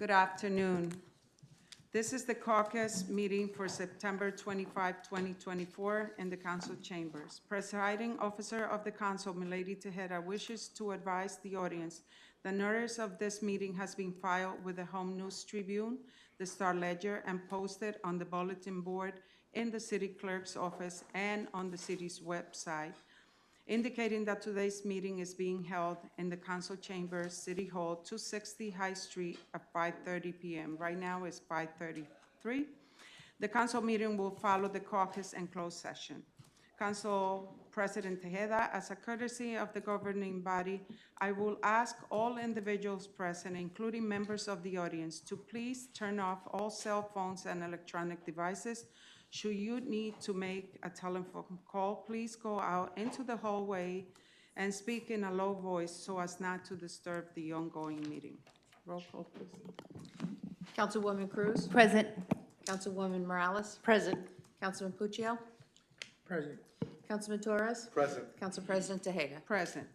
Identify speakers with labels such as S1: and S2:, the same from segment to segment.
S1: Good afternoon. This is the caucus meeting for September 25, 2024 in the council chambers. Presiding officer of the council, Milady Tejeda, wishes to advise the audience the notice of this meeting has been filed with the Home News Tribune, the Star Ledger, and posted on the bulletin board in the city clerk's office and on the city's website, indicating that today's meeting is being held in the council chambers, City Hall, 260 High Street at 5:30 p.m. Right now it's 5:33. The council meeting will follow the caucus and closed session. Council President Tejeda, as a courtesy of the governing body, I will ask all individuals present, including members of the audience, to please turn off all cell phones and electronic devices. Should you need to make a telephone call, please go out into the hallway and speak in a low voice so as not to disturb the ongoing meeting. Roll call, please.
S2: Councilwoman Cruz?
S3: Present.
S2: Councilwoman Morales?
S3: Present.
S2: Councilman Puccio?
S4: Present.
S2: Councilman Torres?
S4: Present.
S2: Council President Tejeda?
S1: Present.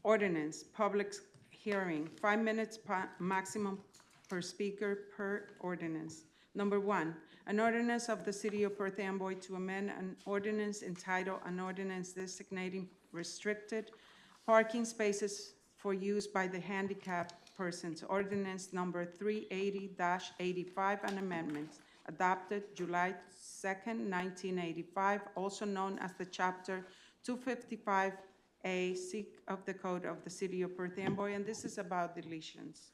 S1: Ordinance, public hearing, 5 minutes maximum per speaker per ordinance. Number 1, an ordinance of the City of Perth Amboy to amend an ordinance entitled an ordinance designating restricted parking spaces for use by the handicapped persons. Ordinance number 380-85 and amendments adopted July 2nd, 1985, also known as the Chapter 255A of the Code of the City of Perth Amboy, and this is about deletions.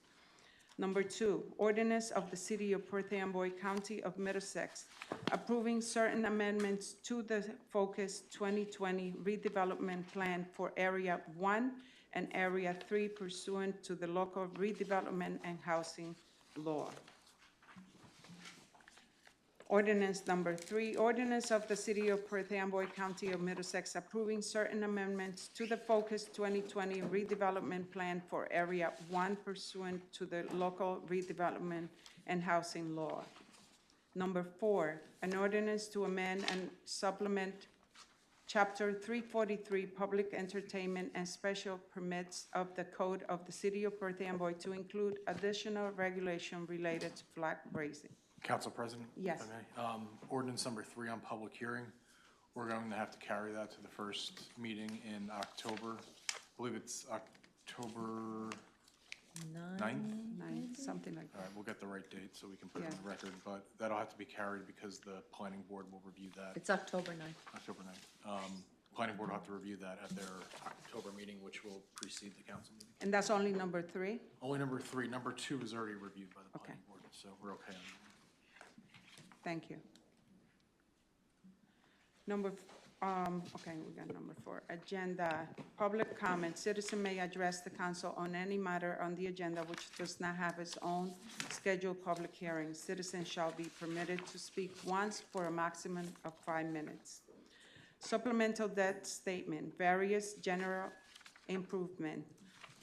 S1: Number 2, ordinance of the City of Perth Amboy, County of Middlesex, approving certain amendments to the Focus 2020 redevelopment plan for Area 1 and Area 3 pursuant to the local redevelopment and housing law. Ordinance number 3, ordinance of the City of Perth Amboy, County of Middlesex, approving certain amendments to the Focus 2020 redevelopment plan for Area 1 pursuant to the local redevelopment and housing law. Number 4, an ordinance to amend and supplement Chapter 343, Public Entertainment and Special Permits of the Code of the City of Perth Amboy to include additional regulation related to flag raising.
S4: Council President?
S1: Yes.
S4: If I may. Ordinance number 3 on public hearing. We're going to have to carry that to the first meeting in October. I believe it's October 9th?
S1: Something like
S4: All
S1: that.
S4: right, we'll get the right date so we can put it on
S1: Yeah.
S4: the record, but that'll have to be carried because the planning board will review that
S2: It's October 9th.
S4: October 9th. Planning board will have to review that at their October meeting, which will precede the council meeting.
S1: And that's only number 3?
S4: Only number 3. Number 2 is already reviewed by the
S1: Okay.
S4: planning board, so we're okay on that.
S1: Thank you. Okay, we got number 4. Agenda, public comment. Citizen may address the council on any matter on the agenda which does not have its own scheduled public hearing. Citizens shall be permitted to speak once for a maximum of 5 minutes. Supplemental debt statement, various general improvement,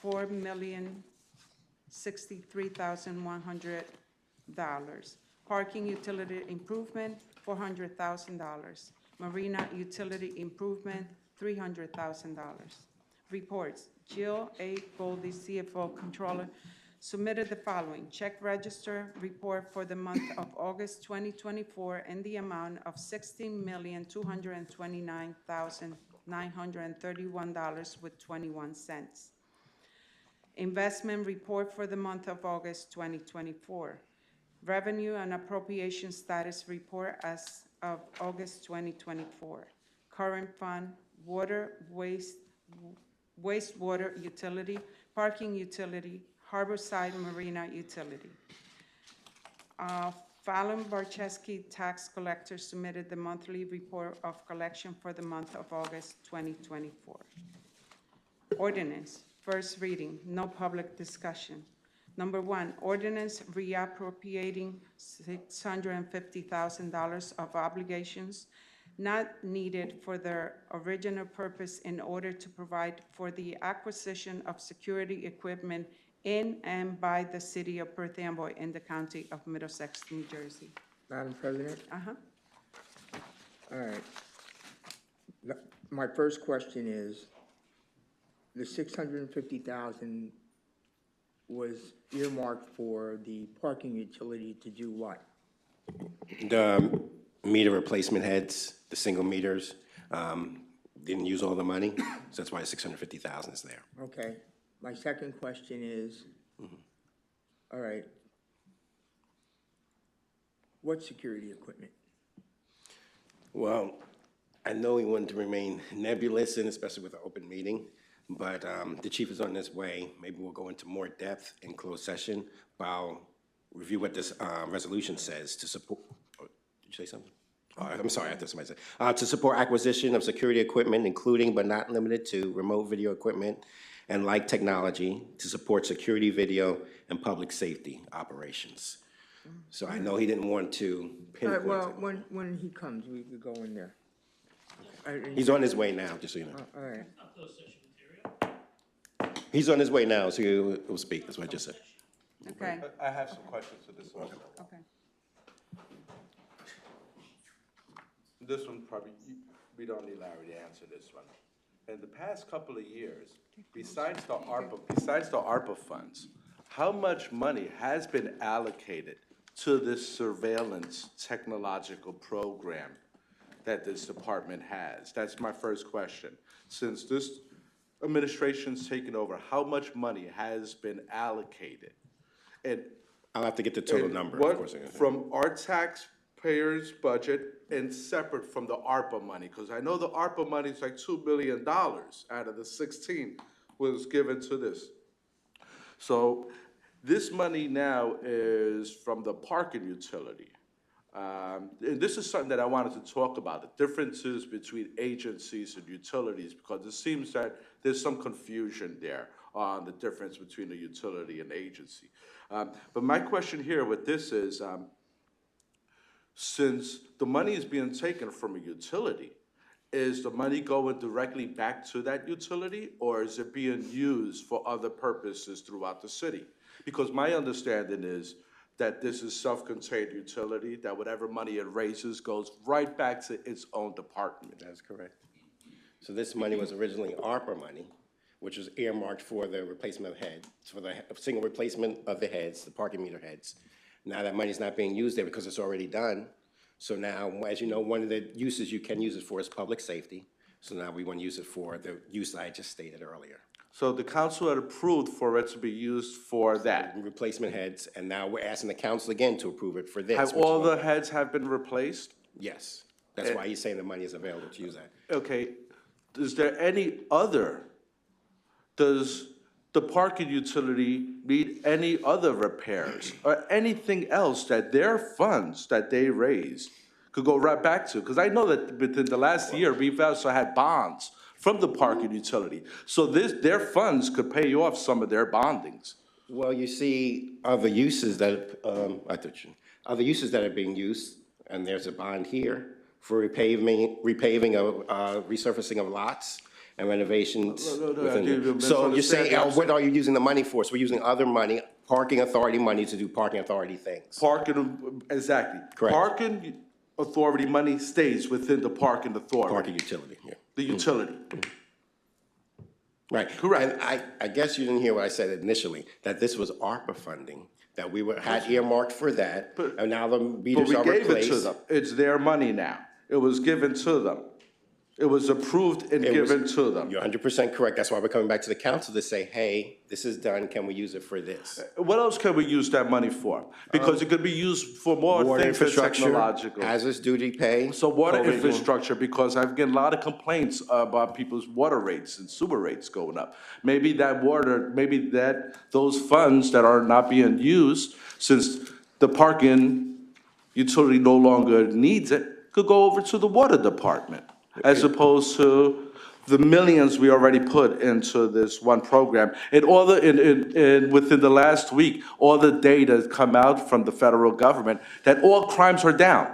S1: $4,063,100. Parking utility improvement, $400,000. Marina utility improvement, $300,000. Reports, Jill A. Goldie, CFO Controller, submitted the following: check register report for the month of August 2024 in the amount of $16,229,931.21. Investment report for the month of August 2024. Revenue and appropriation status report as of August 2024. Current fund, water, wastewater utility, parking utility, Harborside Marina utility. Fallon Barczewski, tax collector, submitted the monthly report of collection for the month of August 2024. Ordinance, first reading, no public discussion. Number 1, ordinance reappropriating $650,000 of obligations not needed for their original purpose in order to provide for the acquisition of security equipment in and by the City of Perth Amboy in the County of Middlesex, New Jersey.
S5: Madam President?
S1: Uh-huh.
S5: All right. My first question is, the $650,000 was earmarked for the parking utility to do what?
S3: The meter replacement heads, the single meters, didn't use all the money, so that's why 650,000 is there.
S5: Okay, my second question is, all right, what security equipment?
S3: Well, I know we wanted to remain nebulous, and especially with an open meeting, but the chief is on his way. Maybe we'll go into more depth in closed session, but I'll review what this resolution says to support, oh, did you say something? Oh, I'm sorry, I thought somebody said, to support acquisition of security equipment, including but not limited to remote video equipment and like technology to support security video and public safety operations. So I know he didn't want to
S5: All right,
S3: pinpoint
S5: well,
S3: it.
S5: when he comes, we could go in there.
S3: He's on his way now, just so you know.
S5: All right,
S3: He's on his way now, so he'll speak, that's what I just said.
S1: Okay,
S6: I have some questions to this also.
S1: okay.
S6: This one probably, we don't need Larry to answer this one. In the past couple of years, besides the ARPA funds, how much money has been allocated to this surveillance technological program that this department has? That's my first question. Since this administration's taken over, how much money has been allocated? And
S3: I'll have to get the total
S6: and
S3: number,
S6: what-
S3: of course.
S6: From our taxpayers' budget and separate from the ARPA money, because I know the ARPA money is like $2 billion out of the 16 was given to this. So this money now is from the parking utility. And this is something that I wanted to talk about, the differences between agencies and utilities, because it seems that there's some confusion there on the difference between a utility and agency. But my question here with this is, since the money is being taken from a utility, is the money going directly back to that utility, or is it being used for other purposes throughout the city? Because my understanding is that this is self-contained utility, that whatever money it raises goes right back to its own department.
S3: That's correct. So this money was originally ARPA money, which was earmarked for the replacement of heads, for the single replacement of the heads, the parking meter heads. Now that money's not being used there because it's already done. So now, as you know, one of the uses you can use it for is public safety. So now we want to use it for the use that I just stated earlier.
S6: So the council had approved for it to be used for that.
S3: Replacement heads, and now we're asking the council again to approve it for this.
S6: Have
S3: which
S6: all
S3: will-
S6: the heads have been replaced?
S3: Yes, that's why he's saying the money is available to use that.
S6: Okay, is there any other, does the parking utility need any other repairs or anything else that their funds that they raise could go right back to? Because I know that within the last year, we've also had bonds from the parking utility. So their funds could pay off some of their bondings.
S3: Well, you see other uses that, other uses that are being used, and there's a bond here for repaving of, resurfacing of lots and renovations.
S6: No,
S3: within
S6: you're
S3: the- So you're saying,
S6: misunderstanding.
S3: what are you using the money for? So we're using other money, parking authority money to do parking authority things.
S6: Parking, exactly.
S3: Correct.
S6: Parking authority money stays within the parking authority,
S3: Parking utility, yeah.
S6: the utility.
S3: Right.
S6: Correct.
S3: And I guess you didn't hear what I said initially, that this was ARPA funding, that we had earmarked for that,
S6: But-
S3: and now the
S6: But
S3: meters
S6: we
S3: are
S6: gave it to
S3: replaced.
S6: them. It's their money now. It was given to them. It was approved and
S3: It was-
S6: given to them.
S3: You're 100% correct. That's why we're coming back to the council to say, hey, this is done, can we use it for this?
S6: What else can we use that money for? Because it could be used for more
S3: Water
S6: things than
S3: infrastructure,
S6: technological.
S3: hazardous duty pay.
S6: So water
S3: COVID.
S6: infrastructure, because I've getting a lot of complaints about people's water rates and sewer rates going up. Maybe those funds that are not being used, since the parking utility no longer needs it, could go over to the water department, as opposed to the millions we already put into this one program. And within the last week, all the data come out from the federal government that all crimes are down.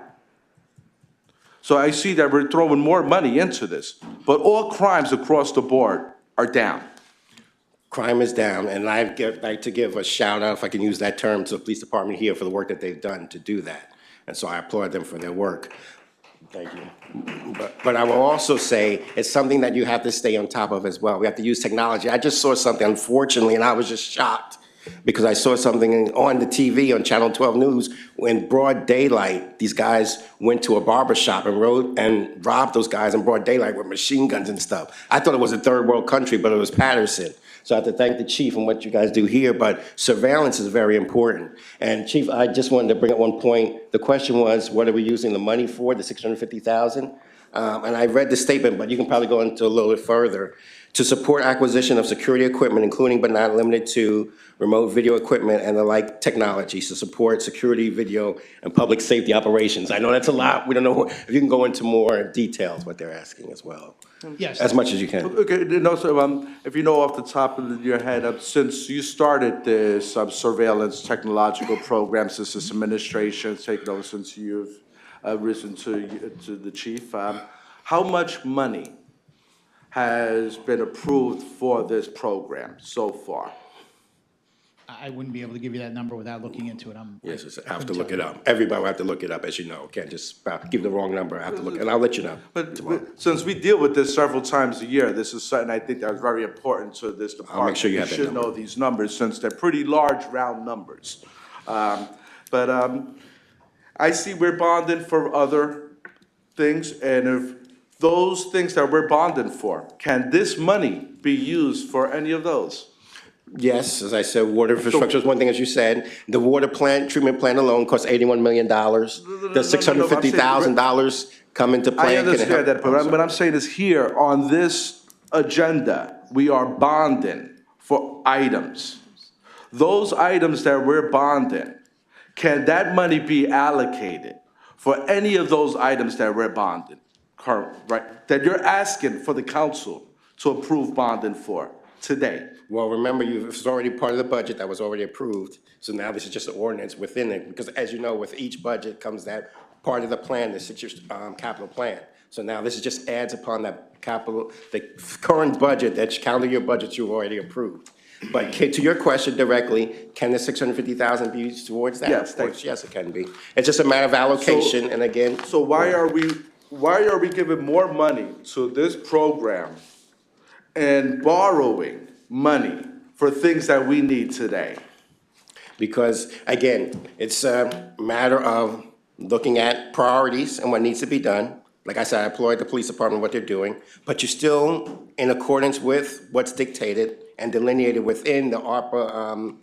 S6: So I see that we're throwing more money into this, but all crimes across the board are down.
S3: Crime is down, and I'd like to give a shout out, if I can use that term, to the police department here for the work that they've done to do that. And so I applaud them for their work. Thank you. But I will also say, it's something that you have to stay on top of as well. We have to use technology. I just saw something, unfortunately, and I was just shocked. Because I saw something on the TV on Channel 12 News, when broad daylight, these guys went to a barber shop and robbed those guys in broad daylight with machine guns and stuff. I thought it was a third world country, but it was Patterson. So I have to thank the chief and what you guys do here, but surveillance is very important. And Chief, I just wanted to bring up one point. The question was, what are we using the money for, the $650,000? And I read the statement, but you can probably go into a little bit further. To support acquisition of security equipment, including but not limited to remote video equipment and the like technologies to support security, video, and public safety operations. I know that's a lot. We don't know if you can go into more details what they're asking as well.
S7: Yes.
S3: As much as you can.
S6: Okay, and also, if you know off the top of your head, since you started this surveillance technological program, since this administration's taken over, since you've risen to the chief, how much money has been approved for this program so far?
S7: I wouldn't be able to give you that number without looking into it.
S3: Yes, I have to look it up. Everybody will have to look it up, as you know. Can't just give the wrong number. I have to look, and I'll let you know tomorrow.
S6: But since we deal with this several times a year, this is something I think that's very important to this department.
S3: I'll make sure you have that
S6: should
S3: number.
S6: know these numbers since they're pretty large, round numbers. I see we're bonding for other things, and if those things that we're bonding for, can this money be used for any of those?
S3: Yes, as I said, water infrastructure is one thing, as you said. The water plant, treatment plant alone costs $81 million. Does $650,000 come into play?
S6: I
S3: Can it help?
S6: understand that, but what I'm saying is here, on this agenda, we are bonding for items. Those items that we're bonding, can that money be allocated for any of those items that we're bonding, right? That you're asking for the council to approve bonding for today?
S3: Well, remember, it's already part of the budget that was already approved, so now this is just an ordinance within it, because as you know, with each budget comes that part of the plan, the six-year capital plan. So now this just adds upon that capital, the current budget, that calendar year budget you've already approved. But to your question directly, can the $650,000 be used towards that?
S6: Yes,
S3: Of course, yes, it can be. It's just a matter of allocation, and again.
S6: So why are we giving more money to this program and borrowing money for things that we need today?
S3: Because, again, it's a matter of looking at priorities and what needs to be done. Like I said, I applaud the police department, what they're doing, but you're still in accordance with what's dictated and delineated within the ARPA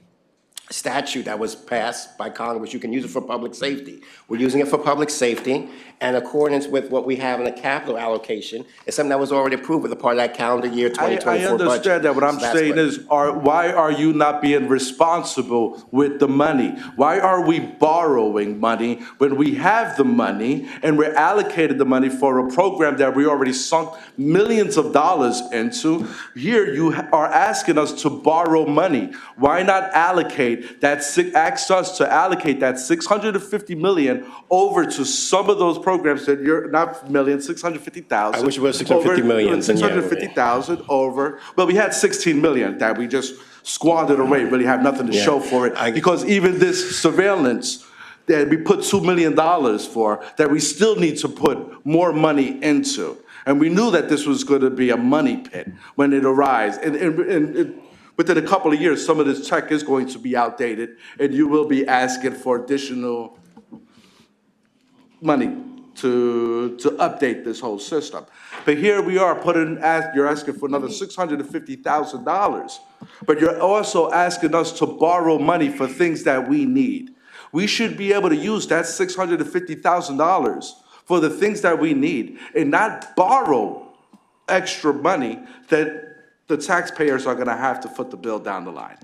S3: statute that was passed by Congress. You can use it for public safety. We're using it for public safety, and in accordance with what we have in the capital allocation, it's something that was already approved with a part of that calendar year 2024 budget.
S6: I understand that. What I'm
S3: So that's
S6: saying is, why are you not being responsible with the money? Why are we borrowing money when we have the money and we're allocated the money for a program that we already sunk millions of dollars into? Here you are asking us to borrow money. Why not allocate that, ask us to allocate that $650 million over to some of those programs that you're, not million, 650,000.
S3: I wish it was 650 million.
S6: 650,000 over, well, we had 16 million that we just squandered away, really have nothing to show for it. Because even this surveillance that we put $2 million for, that we still need to put more money into. And we knew that this was going to be a money pit when it arrives. And within a couple of years, some of this tech is going to be outdated, and you will be asking for additional money to update this whole system. But here we are you're asking for another $650,000, but you're also asking us to borrow money for things that we need. We should be able to use that $650,000 for the things that we need and not borrow extra money that the taxpayers are gonna have to foot the bill down the line.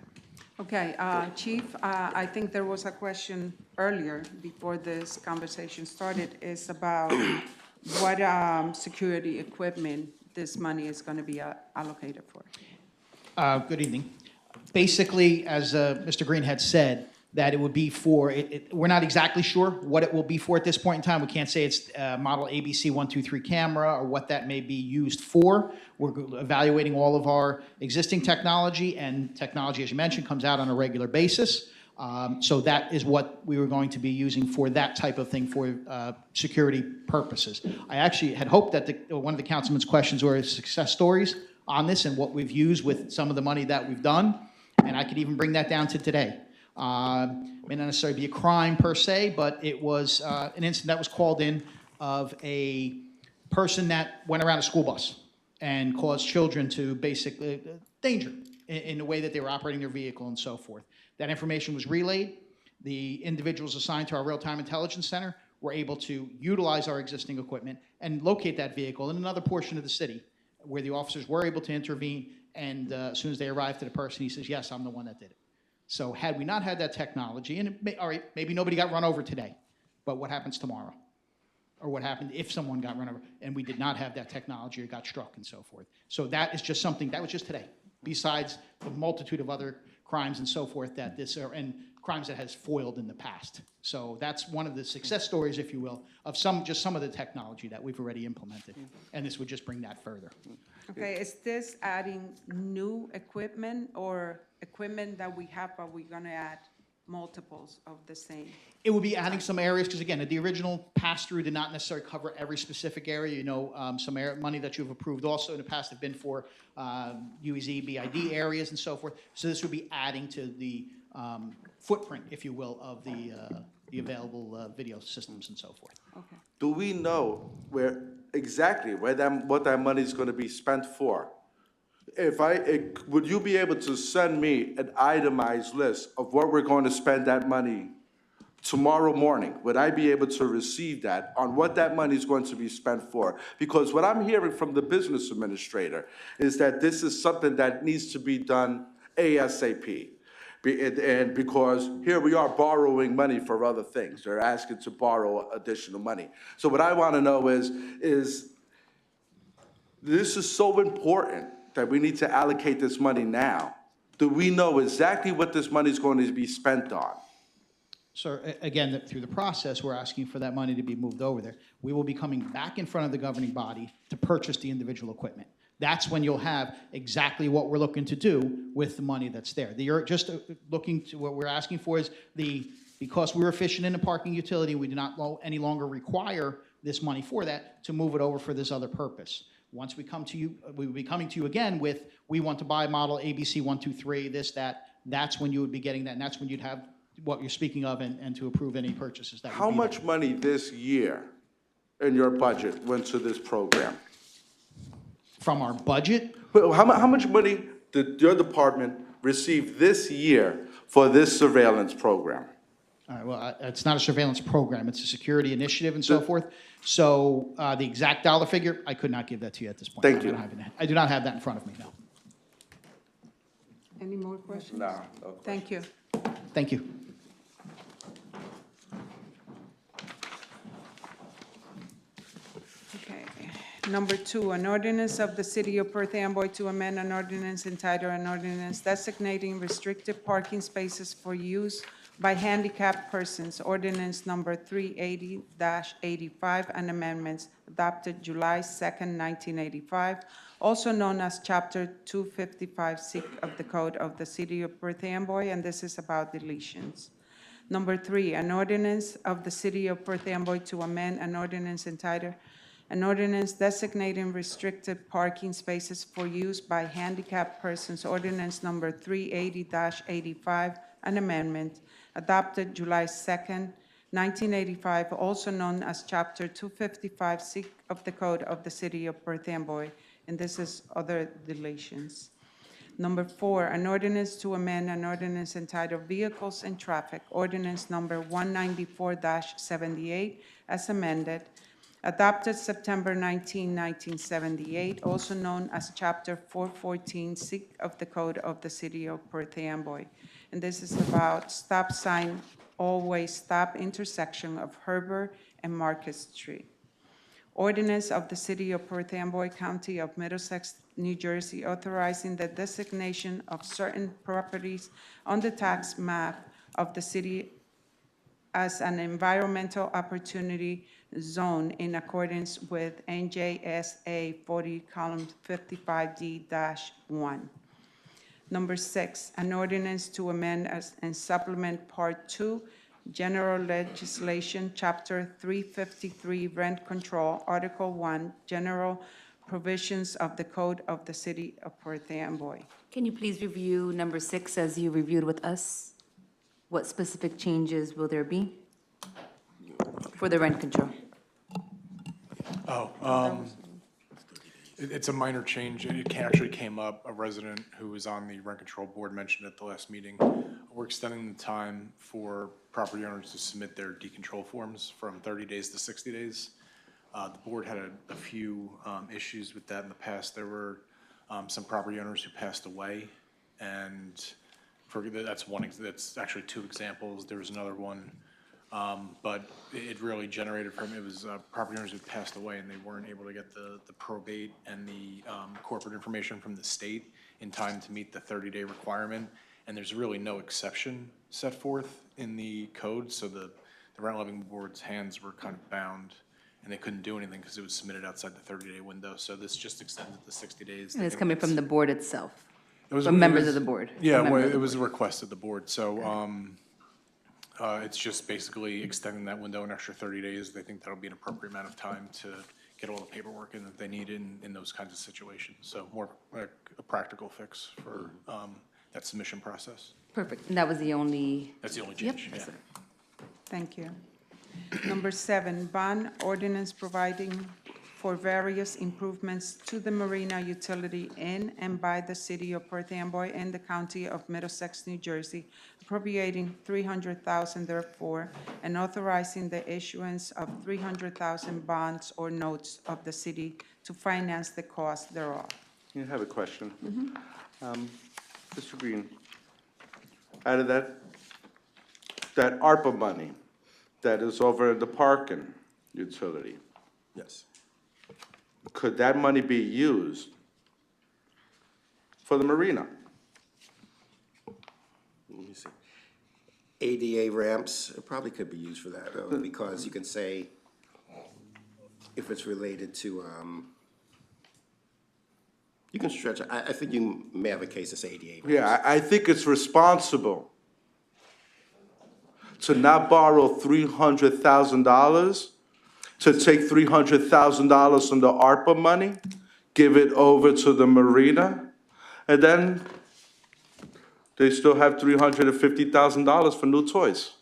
S1: Okay, Chief, I think there was a question earlier, before this conversation started, is about what security equipment this money is going to be allocated for.
S7: Good evening. Basically, as Mr. Green had said, that it would be for, we're not exactly sure what it will be for at this point in time. We can't say it's model ABC 123 camera or what that may be used for. We're evaluating all of our existing technology, and technology, as you mentioned, comes out on a regular basis. So that is what we were going to be using for that type of thing for security purposes. I actually had hoped that one of the councilman's questions were success stories on this and what we've used with some of the money that we've done. And I could even bring that down to today. May not necessarily be a crime per se, but it was an incident that was called in of a person that went around a school bus and caused children to basically danger in the way that they were operating their vehicle and so forth. That information was relayed. The individuals assigned to our real-time intelligence center were able to utilize our existing equipment and locate that vehicle in another portion of the city where the officers were able to intervene. And as soon as they arrived to the person, he says, yes, I'm the one that did it. So had we not had that technology, and all right, maybe nobody got run over today, but what happens tomorrow? Or what happened if someone got run over and we did not have that technology or got struck and so forth. So that is just something, that was just today, besides the multitude of other crimes and so forth that this are, and crimes that has foiled in the past. So that's one of the success stories, if you will, of just some of the technology that we've already implemented. And this would just bring that further.
S1: Okay, is this adding new equipment or equipment that we have, but we're gonna add multiples of the same?
S7: It would be adding some areas, because again, the original pass-through did not necessarily cover every specific area. You know, some money that you've approved also in the past have been for UEZ, BID areas and so forth. So this would be adding to the footprint, if you will, of the available video systems and so forth.
S1: Okay.
S6: Do we know what that money is gonna be spent for? Would you be able to send me an itemized list of what we're going to spend that money tomorrow morning? Would I be able to receive that on what that money is going to be spent for? Because what I'm hearing from the business administrator is that this is something that needs to be done ASAP. And because here we are borrowing money for other things. They're asking to borrow additional money. So what I want to know is this is so important that we need to allocate this money now. Do we know exactly what this money is going to be spent on?
S7: So again, through the process, we're asking for that money to be moved over there. We will be coming back in front of the governing body to purchase the individual equipment. That's when you'll have exactly what we're looking to do with the money that's there. You're just looking to, what we're asking for is because we're efficient in the parking utility, we do not any longer require this money for that, to move it over for this other purpose. Once we come to you, we will be coming to you again with, we want to buy model ABC 123, this, that, that's when you would be getting that, and that's when you'd have what you're speaking of and to approve any purchases that would
S6: How
S7: be
S6: much
S7: there.
S6: money this year in your budget went to this program?
S7: From our budget,
S6: Well, how much money did your department receive this year for this surveillance program?
S7: all right, well, it's not a surveillance program, it's a security initiative and so forth. So the exact dollar figure, I could not give that to you at this point.
S6: Thank you.
S7: I do not have that in front of me, no.
S1: Any more questions?
S6: No.
S1: Thank you.
S7: Thank you.
S1: Okay. Number 2, an ordinance of the City of Perth Amboy to amend an ordinance entitled an ordinance designating restricted parking spaces for use by handicapped persons, ordinance number 380-85, and amendments adopted July 2nd, 1985, also known as Chapter 255C of the Code of the City of Perth Amboy, and this is about deletions. Number 3, an ordinance of the City of Perth Amboy to amend an ordinance entitled an ordinance designating restricted parking spaces for use by handicapped persons, ordinance number 380-85, an amendment adopted July 2nd, 1985, also known as Chapter 255C of the Code of the City of Perth Amboy, and this is other deletions. Number 4, an ordinance to amend an ordinance entitled Vehicles and Traffic, ordinance number 194-78, as amended, adopted September 19, 1978, also known as Chapter 414C of the Code of the City of Perth Amboy. And this is about stop sign, always stop intersection of Herbert and Market Street. Ordinance of the City of Perth Amboy, County of Middlesex, New Jersey, authorizing the designation of certain properties on the tax map of the city as an environmental opportunity zone in accordance with NJSA 40:55D-1. Number 6, an ordinance to amend and supplement Part 2, General Legislation, Chapter 353, Rent Control, Article 1, General provisions of the Code of the City of Perth Amboy.
S8: Can you please review number 6 as you reviewed with us? What specific changes will there be for the rent control?
S4: It's a minor change. Actually came up, a resident who was on the rent control board mentioned at the last meeting. We're extending the time for property owners to submit their decontrol forms from 30 days to 60 days. The board had a few issues with that in the past. There were some property owners who passed away, and that's actually 2 examples. There was another one, but it really generated from, it was property owners who passed away and they weren't able to get the probate and the corporate information from the state in time to meet the 30-day requirement. And there's really no exception set forth in the code, so the rental living board's hands were kind of bound and they couldn't do anything because it was submitted outside the 30-day window. So this just extends it to 60 days.
S8: And it's coming from the board itself,
S4: It
S8: from members of the board.
S4: Yeah,
S8: from
S4: well,
S8: members of
S4: it
S8: the
S4: was a request of the board, so, it's just basically extending that window an extra 30 days. They think that'll be an appropriate amount of time to get all the paperwork in that they need in those kinds of situations. So more like a practical fix for, that submission process.
S8: Perfect, and that was the only,
S4: That's the only
S8: yep.
S4: change, yeah.
S1: Thank you. Number 7, bond ordinance providing for various improvements to the marina utility in and by the city of Perth Amboy and the county of Middlesex, New Jersey, appropriating $300,000 therefore, and authorizing the issuance of $300,000 bonds or notes of the city to finance the cost thereof.
S6: I have a question. Mr. Green, out of that ARPA money that is over the parking utility,
S3: Yes.
S6: could that money be used for the marina?
S3: Let me see. ADA ramps, it probably could be used for that, though, because you can say, if it's related to, you can stretch, I think you may have a case that's ADA ramps.
S6: Yeah, I think it's responsible to not borrow $300,000, to take $300,000 from the ARPA money, give it over to the marina, and then they still have $350,000 for new toys.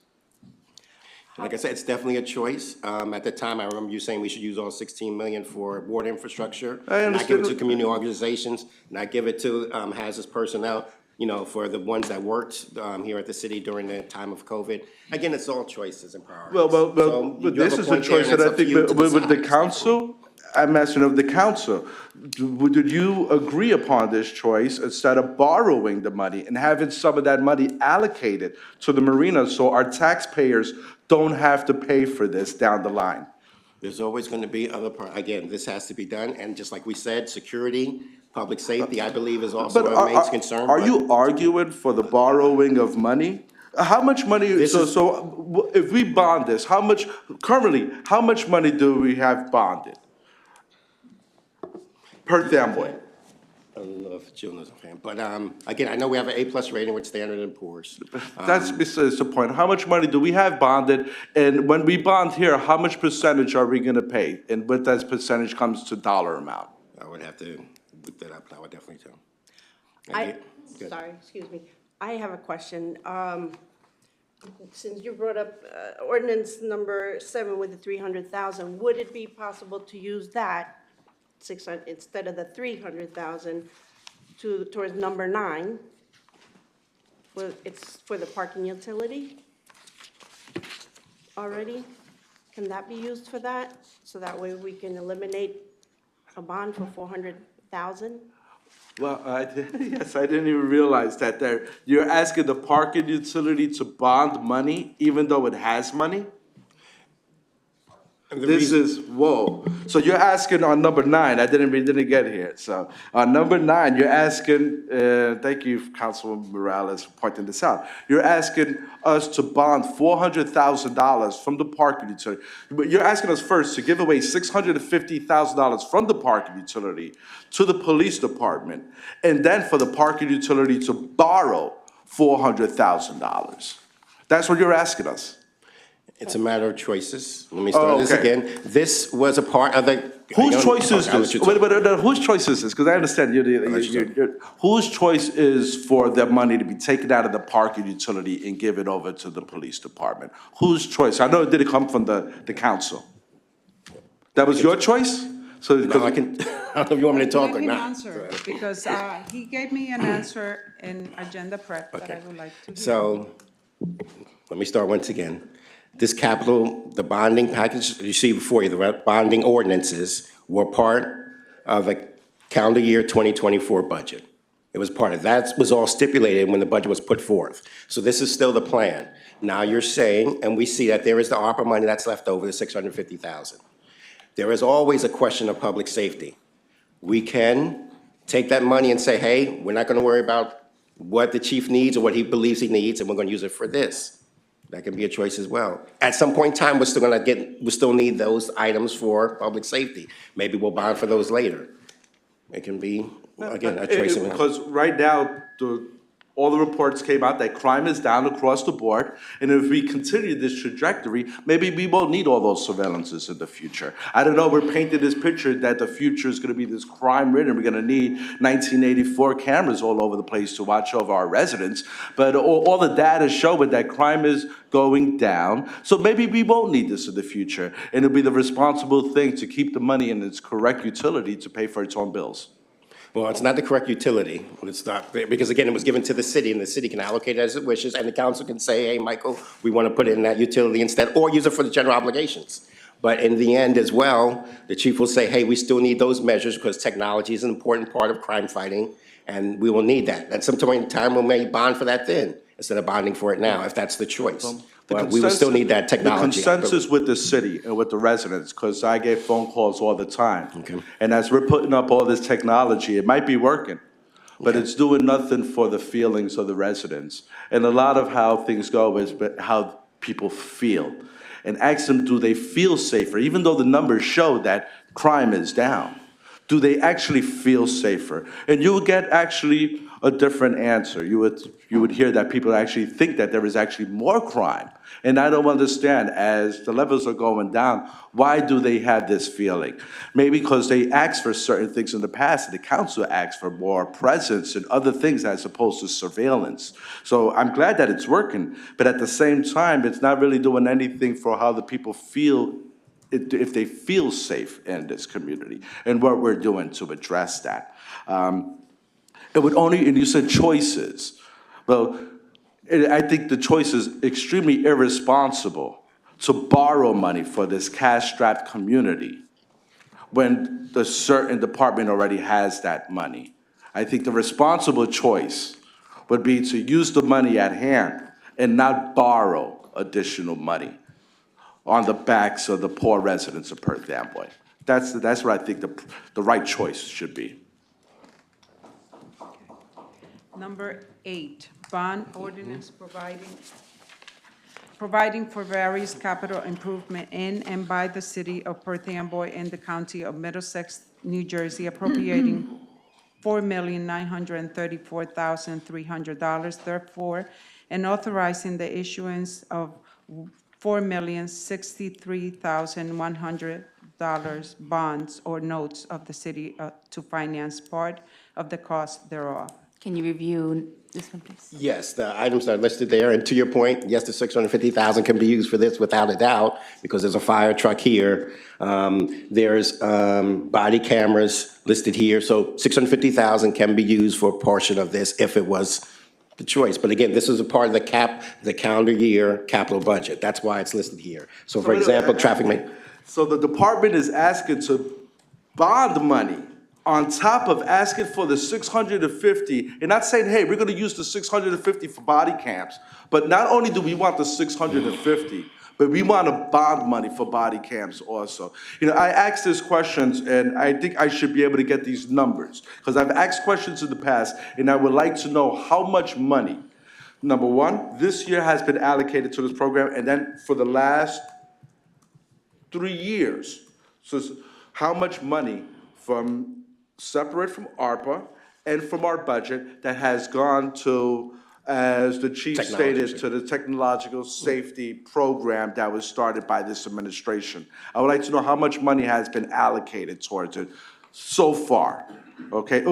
S3: Like I said, it's definitely a choice. At the time, I remember you saying we should use all 16 million for water infrastructure.
S6: I
S3: Not give it to
S6: understand.
S3: community organizations, not give it to hazardous personnel, you know, for the ones that worked here at the city during the time of COVID. Again, it's all choices and priorities. So
S6: But
S3: you have
S6: this
S3: a
S6: is a
S3: point there,
S6: choice
S3: and
S6: that
S3: it's
S6: I
S3: up to
S6: think,
S3: you to
S6: with the
S3: decide.
S6: council, I'm asking of the council, did you agree upon this choice instead of borrowing the money and having some of that money allocated to the marina so our taxpayers don't have to pay for this down the line?
S3: There's always going to be other, again, this has to be done, and just like we said, security, public safety, I believe is also
S6: But
S3: a major concern.
S6: are
S3: but-
S6: you arguing for the borrowing of money? How much money,
S3: This is-
S6: if we bond this, currently, how much money do we have bonded? Per Amboy.
S3: I don't know if Jill knows offhand, but again, I know we have an A+ rating with Standard & Poor's.
S6: That's besides the point. How much money do we have bonded? And when we bond here, how much percentage are we gonna pay? And what that percentage comes to dollar amount?
S3: I would have to look that up, I would definitely tell. Good.
S9: Sorry, excuse me. I have a question. Since you brought up ordinance number 7 with the 300,000, would it be possible to use that 600, instead of the 300,000 towards number 9? It's for the parking utility already? Can that be used for that? So that way we can eliminate a bond for 400,000?
S6: Well, yes, I didn't even realize that there. You're asking the parking utility to bond money even though it has money?
S3: And the
S6: This
S3: reason-
S6: is, whoa. So you're asking on number 9, we didn't get here. So on number 9, you're asking, thank you, Councilwoman Morales, for pointing this out. You're asking us to bond $400,000 from the parking utility. But you're asking us first to give away $650,000 from the parking utility to the police department, and then for the parking utility to borrow $400,000. That's what you're asking us.
S3: It's a matter of choices. Let me start this
S6: okay.
S3: again. This was a part of the.
S6: Whose choice is
S3: I'll let
S6: this?
S3: you talk.
S6: Wait, whose choice is this? Because I understand
S3: let you talk.
S6: whose choice is for the money to be taken out of the parking utility and given over to the police department? Whose choice? I know it didn't come from the council. That was your choice? So,
S3: No, I can, I don't know if you want me to talk
S1: Let
S3: or
S1: him
S3: not.
S1: answer, because he gave me an answer in agenda prep that I would like to hear.
S3: So, let me start once again. This capital, the bonding package you see before you, the bonding ordinances were part of the calendar year 2024 budget. It was part of, that was all stipulated when the budget was put forth. So this is still the plan. Now you're saying, and we see that there is the ARPA money that's left over, the 650,000. There is always a question of public safety. We can take that money and say, hey, we're not gonna worry about what the chief needs or what he believes he needs, and we're gonna use it for this. That can be a choice as well. At some point in time, we still need those items for public safety. Maybe we'll bond for those later. It can be, again, a choice.
S6: Because right now, all the reports came out that crime is down across the board, and if we continue this trajectory, maybe we won't need all those surveillances in the future. I don't know, we're painting this picture that the future is gonna be this crime-ridden, we're gonna need 1984 cameras all over the place to watch over our residents, but all the data show that crime is going down, so maybe we won't need this in the future, and it'll be the responsible thing to keep the money in its correct utility to pay for its own bills.
S3: Well, it's not the correct utility. It's not, because again, it was given to the city, and the city can allocate it as it wishes, and the council can say, hey, Michael, we want to put it in that utility instead, or use it for the general obligations. But in the end as well, the chief will say, hey, we still need those measures because technology is an important part of crime fighting, and we will need that. At some point in time, we may bond for that then, instead of bonding for it now, if that's the choice. But we will still need that technology.
S6: The consensus with the city and with the residents, because I get phone calls all the time.
S3: Okay.
S6: And as we're putting up all this technology, it might be working, but it's doing nothing for the feelings of the residents. And a lot of how things go is how people feel. And ask them, do they feel safer? Even though the numbers show that crime is down, do they actually feel safer? And you would get actually a different answer. You would hear that people actually think that there is actually more crime. And I don't understand, as the levels are going down, why do they have this feeling? Maybe because they asked for certain things in the past, and the council asked for more presence and other things as opposed to surveillance. So I'm glad that it's working, but at the same time, it's not really doing anything for how the people feel, if they feel safe in this community, and what we're doing to address that. It would only, and you said choices. Well, I think the choice is extremely irresponsible to borrow money for this cash-strapped community when the certain department already has that money. I think the responsible choice would be to use the money at hand and not borrow additional money on the backs of the poor residents of Perth Amboy. That's what I think the right choice should be.
S1: Number 8, bond ordinance providing for various capital improvement in and by the city of Perth Amboy and the county of Middlesex, New Jersey, appropriating $4,934,300, therefore, and authorizing the issuance of $4,063,100 bonds or notes of the city to finance part of the cost thereof.
S8: Can you review this one, please?
S3: Yes, the items are listed there, and to your point, yes, the 650,000 can be used for this without a doubt, because there's a fire truck here. There's body cameras listed here, so 650,000 can be used for a portion of this if it was the choice. But again, this is a part of the calendar year capital budget. That's why it's listed here. So for example, traffic may.
S6: So the department is asking to bond money on top of asking for the 650, and not saying, hey, we're gonna use the 650 for body cams, but not only do we want the 650, but we want to bond money for body cams also. You know, I asked these questions, and I think I should be able to get these numbers, because I've asked questions in the past, and I would like to know how much money, number one, this year has been allocated to this program, and then for the last 3 years. So how much money separate from ARPA and from our budget that has gone to as the chief
S3: Technology
S6: stated, to the technological safety program that was started by this administration. I would like to know how much money has been allocated towards it so far, okay?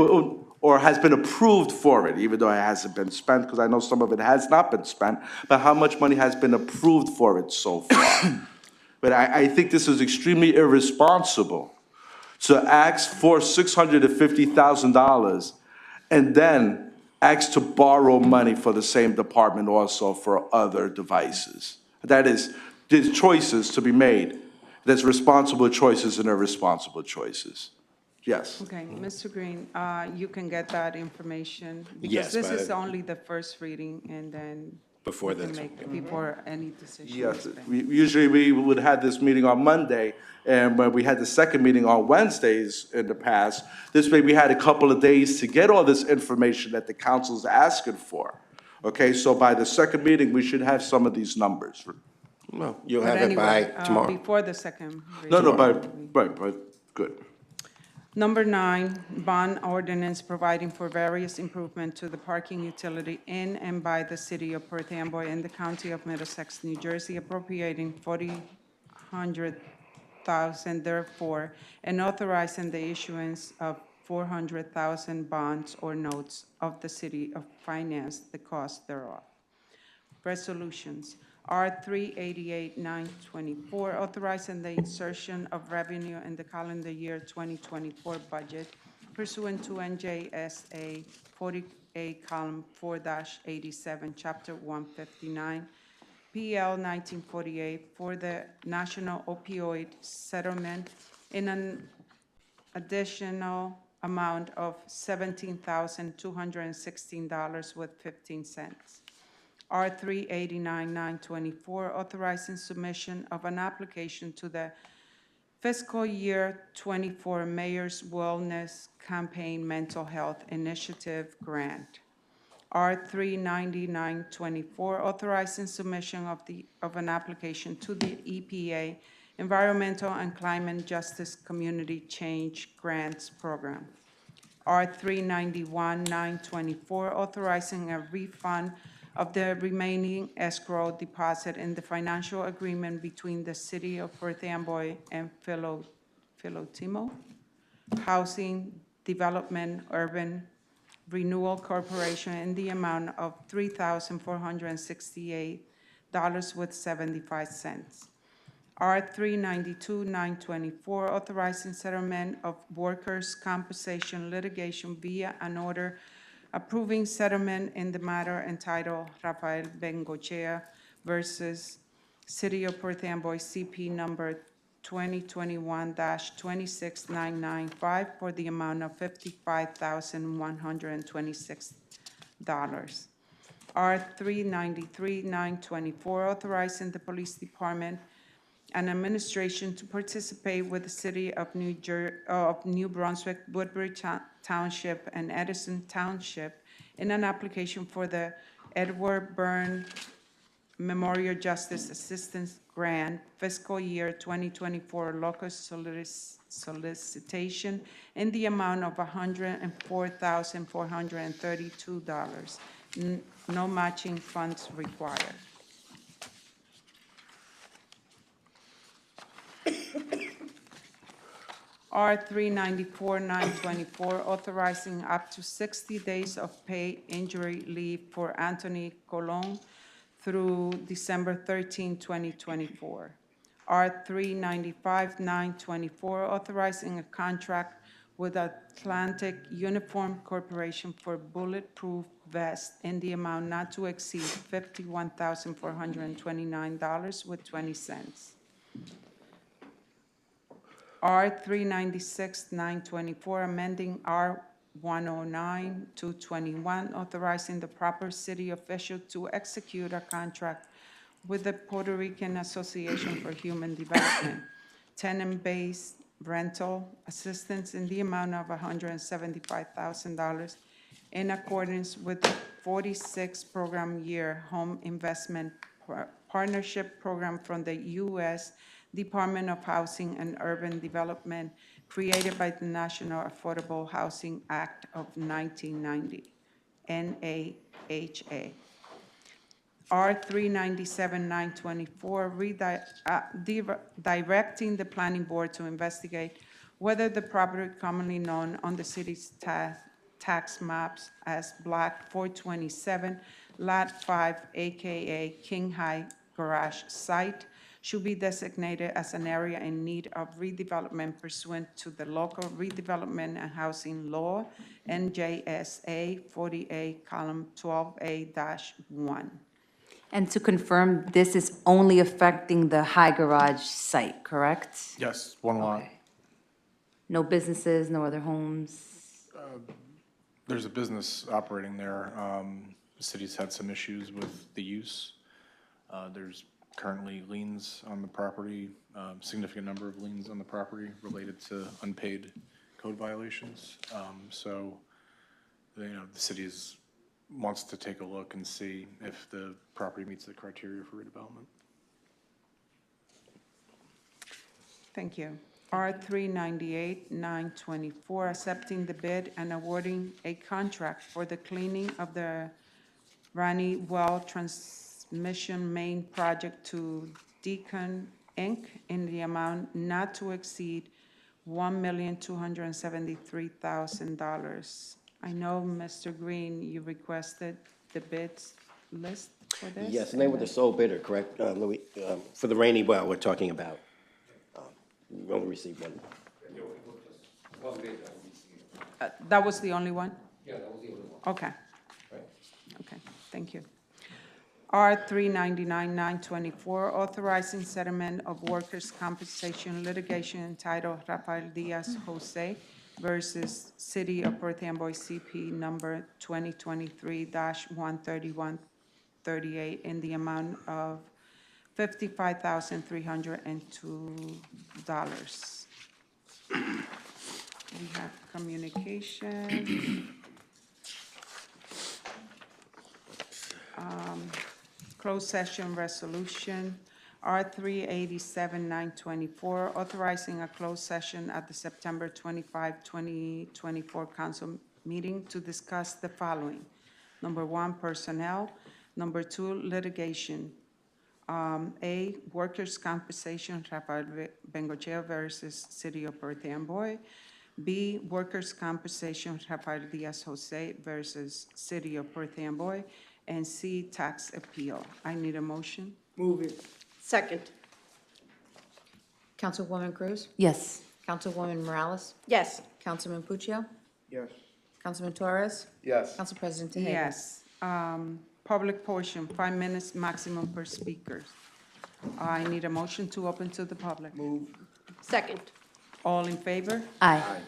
S6: Or has been approved for it, even though it hasn't been spent, because I know some of it has not been spent, but how much money has been approved for it so far? But I think this is extremely irresponsible to ask for $650,000 and then ask to borrow money for the same department also for other devices. That is, there's choices to be made. There's responsible choices and irresponsible choices. Yes.
S1: Okay, Mr. Green, you can get that information.
S3: Yes,
S1: Because this
S3: but-
S1: is only the first reading, and then
S3: Before
S1: we can
S3: the-
S1: make, before any decision
S6: Yes,
S1: is made.
S6: usually we would have this meeting on Monday, and when we had the second meeting on Wednesdays in the past, this way we had a couple of days to get all this information that the council's asking for. Okay, so by the second meeting, we should have some of these numbers.
S3: Well, you'll
S1: But
S3: have it by
S1: anyway,
S3: tomorrow.
S1: Before the second
S6: No,
S1: reading.
S6: but, good.
S1: Number 9, bond ordinance providing for various improvement to the parking utility in and by the city of Perth Amboy in the county of Middlesex, New Jersey, appropriating $400,000 therefore, and authorizing the issuance of $400,000 bonds or notes of the city of finance the cost thereof. Resolutions. R-388-924, authorizing the insertion of revenue in the calendar year 2024 budget pursuant to NJSA 48, column 4-87, chapter 159, PL 1948, for the national opioid settlement in an additional amount of $17,216.15. R-389-924, authorizing submission of an application to the fiscal year 24 Mayor's Wellness Campaign Mental Health Initiative Grant. R-390-924, authorizing submission of an application to the EPA Environmental and Climate Justice Community Change Grants Program. R-391-924, authorizing a refund of the remaining escrow deposit in the financial agreement between the City of Perth Amboy and Philotimo Housing Development Urban Renewal Corporation in the amount of $3,468.75. R-392-924, authorizing settlement of workers' compensation litigation via an order approving settlement in the matter entitled Rafael Bengochea versus City of Perth Amboy CP number 2021-26995 for the amount of $55,126. R-393-924, authorizing the police department and administration to participate with the City of New Brunswick, Woodbury Township, and Edison Township in an application for the Edward Byrne Memorial Justice Assistance Grant fiscal year 2024 local solicitation in the amount of $104,432. No matching funds required. R-394-924, authorizing up to 60 days of paid injury leave for Anthony Colon through December 13, 2024. R-395-924, authorizing a contract with Atlantic Uniform Corporation for bulletproof vests in the amount not to exceed $51,429.20. R-396-924, amending R-109-221, authorizing the proper city official to execute a contract with the Puerto Rican Association for Human Development, tenant-based rental assistance in the amount of $175,000 in accordance with the 46 program year home investment partnership program from the U.S. Department of Housing and Urban Development created by the National Affordable Housing Act of 1990, NAHA. R-397-924, directing the planning board to investigate whether the property commonly known on the city's tax maps as Block 427, Lot 5, AKA King High Garage Site, should be designated as an area in need of redevelopment pursuant to the local redevelopment and housing law, NJSA 48, column 12A-1.
S8: And to confirm, this is only affecting the high garage site, correct?
S4: Yes, one lot.
S8: Okay. No businesses, no other homes?
S4: There's a business operating there. The city's had some issues with the use. There's currently liens on the property, significant number of liens on the property related to unpaid code violations. So, the city wants to take a look and see if the property meets the criteria for redevelopment.
S1: Thank you. R-398-924, accepting the bid and awarding a contract for the cleaning of the Rani Well Transmission Main Project to Deacon Inc. in the amount not to exceed $1,273,000. I know, Mr. Green, you requested the bids list for this?
S3: Yes, and they were the sole bidder, correct, Louis? For the Rainy Well we're talking about. We only received one.
S1: That was the only one? Yeah, that was the only one. Okay. Okay, thank you. R-399-924, authorizing settlement of workers' compensation litigation entitled Rafael Diaz Jose versus City of Perth Amboy CP number 2023-13138 in the amount of $55,302. We have communication. Closed session resolution, R-387-924, authorizing a closed session at the September 25, 2024 council meeting to discuss the following. Number one, personnel. Number two, litigation. A, workers' compensation, Rafael Bengochea versus City of Perth Amboy. B, workers' compensation, Rafael Diaz Jose versus City of Perth Amboy. And C, tax appeal. I need a motion.
S5: Move it.
S9: Second.
S2: Councilwoman Cruz?
S8: Yes.
S2: Councilwoman Morales?
S9: Yes.
S2: Councilman Puccio?
S5: Yes.
S2: Councilman Torres?
S6: Yes.
S2: Council President Tejeda?
S1: Yes. Public portion, 5 minutes maximum per speaker. I need a motion to open to the public.
S5: Move.
S9: Second.
S1: All in favor?
S8: Aye.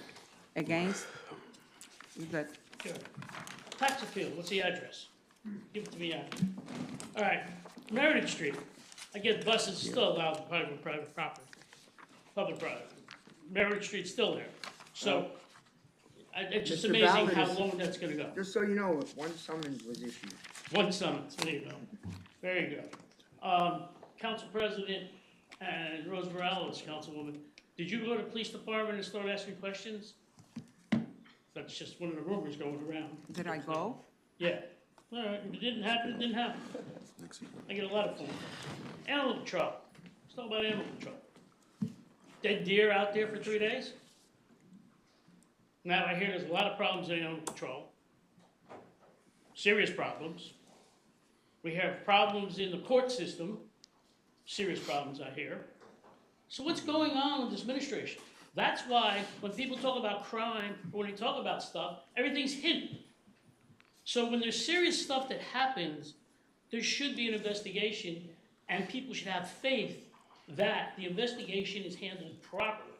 S1: Against? We good.
S10: Sure. Tax appeal, what's the address? Give it to me. All right, Meredith Street. I get buses still allowed to private property, public-private. Meredith Street's still there. So, it's just
S5: Mr.
S10: amazing
S5: Ballard
S10: how
S5: is-
S10: long that's gonna go.
S5: Just so you know, one summons was issued.
S10: One summons, there you go. Very good. Council President and Rose Morales, Councilwoman, did you go to the police department and start asking questions? That's just one of the rumors going around.
S1: Did I go?
S10: Yeah. All right, if it didn't happen, it didn't happen. I get a lot of phone calls. Animal control. Let's talk about animal control. Dead deer out there for 3 days? Now, I hear there's a lot of problems in animal control. Serious problems. We have problems in the court system. Serious problems, I hear. So what's going on with this administration? That's why when people talk about crime, or when they talk about stuff, everything's hidden. So when there's serious stuff that happens, there should be an investigation, and people should have faith that the investigation is handled properly.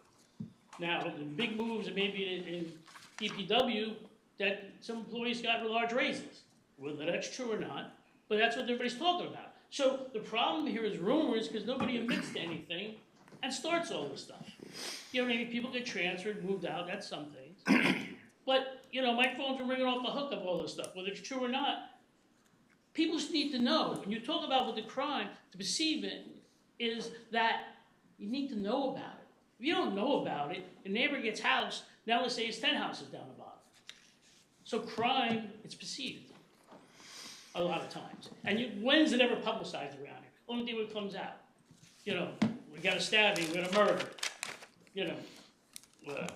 S10: Now, the big moves are maybe in DPW, that some employees got large raises. Whether that's true or not, but that's what everybody's talking about. So the problem here is rumors, because nobody admits to anything and starts all this stuff. You know, maybe people get transferred, moved out, that's some things. But, you know, my phones are ringing off the hook of all this stuff, whether it's true or not. People just need to know. When you talk about what the crime, to perceive it, is that you need to know about it. If you don't know about it, the neighbor gets house, now let's say it's 10 houses down the bottom. So crime, it's perceived. a lot of times. And when is it ever publicized around here? Only thing when it comes out. You know, we got a stabbing, we got a murder. You know,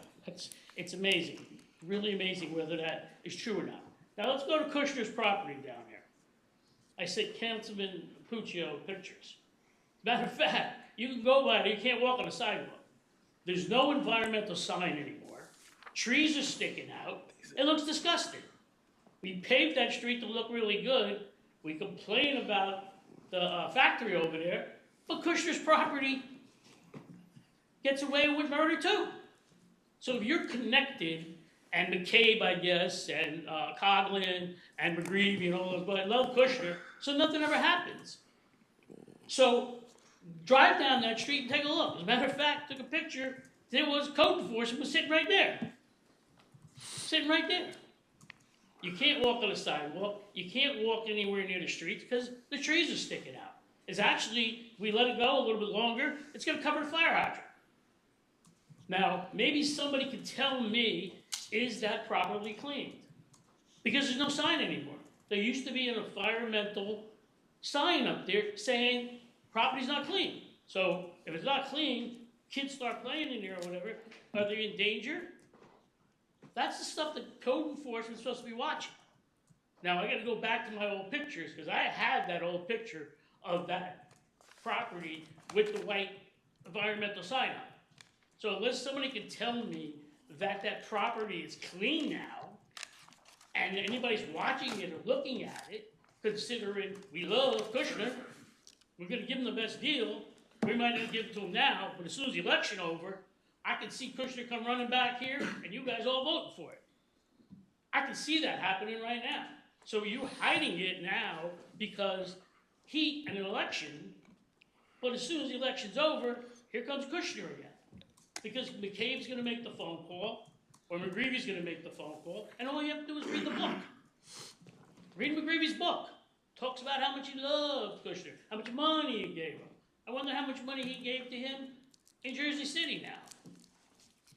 S10: it's amazing, really amazing whether that is true or not. Now let's go to Kushner's property down here. I sent Councilman Puccio pictures. Matter of fact, you can go by there, you can't walk on the sidewalk. There's no environmental sign anymore. Trees are sticking out. It looks disgusting. We paved that street to look really good. We complain about the factory over there, but Kushner's property gets away with murder too. So if you're connected, and McCabe, I guess, and Coughlin, and McGreevy, and all those, but I love Kushner, so nothing ever happens. So drive down that street and take a look. As a matter of fact, took a picture, there was code enforcement was sitting right there. Sitting right there. You can't walk on the sidewalk, you can't walk anywhere near the streets because the trees are sticking out. It's actually, we let it go a little bit longer, it's gonna cover the fire hydrant. Now, maybe somebody could tell me, is that properly cleaned? Because there's no sign anymore. There used to be an environmental sign up there saying property's not clean. So if it's not clean, kids start playing in there or whatever, are they in danger? That's the stuff that code enforcement's supposed to be watching. Now, I gotta go back to my old pictures, because I had that old picture of that property with the white environmental sign on. So unless somebody can tell me that that property is clean now, and anybody's watching it or looking at it, considering we love Kushner, we're gonna give him the best deal, we might not give it to him now, but as soon as the election over, I can see Kushner come running back here, and you guys all voting for it. I can see that happening right now. So you hiding it now because heat and an election, but as soon as the election's over, here comes Kushner again. Because McCabe's gonna make the phone call, or McGreevy's gonna make the phone call, and all you have to do is read the book. Read McGreevy's book. Talks about how much he loved Kushner, how much money he gave him. I wonder how much money he gave to him in Jersey City now.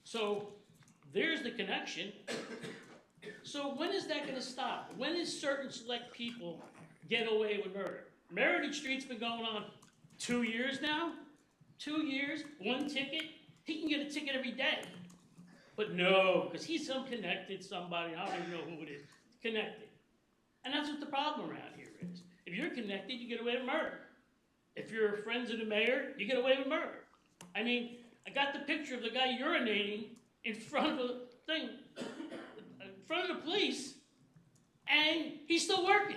S10: So there's the connection. So when is that gonna stop? When is certain select people get away with murder? Meredith Street's been going on 2 years now. 2 years, one ticket. He can get a ticket every day. But no, because he's some connected somebody, I don't even know who it is, connected. And that's what the problem around here is. If you're connected, you get away with murder. If you're friends of the mayor, you get away with murder. I mean, I got the picture of the guy urinating in front of a thing, in front of the police, and he's still working.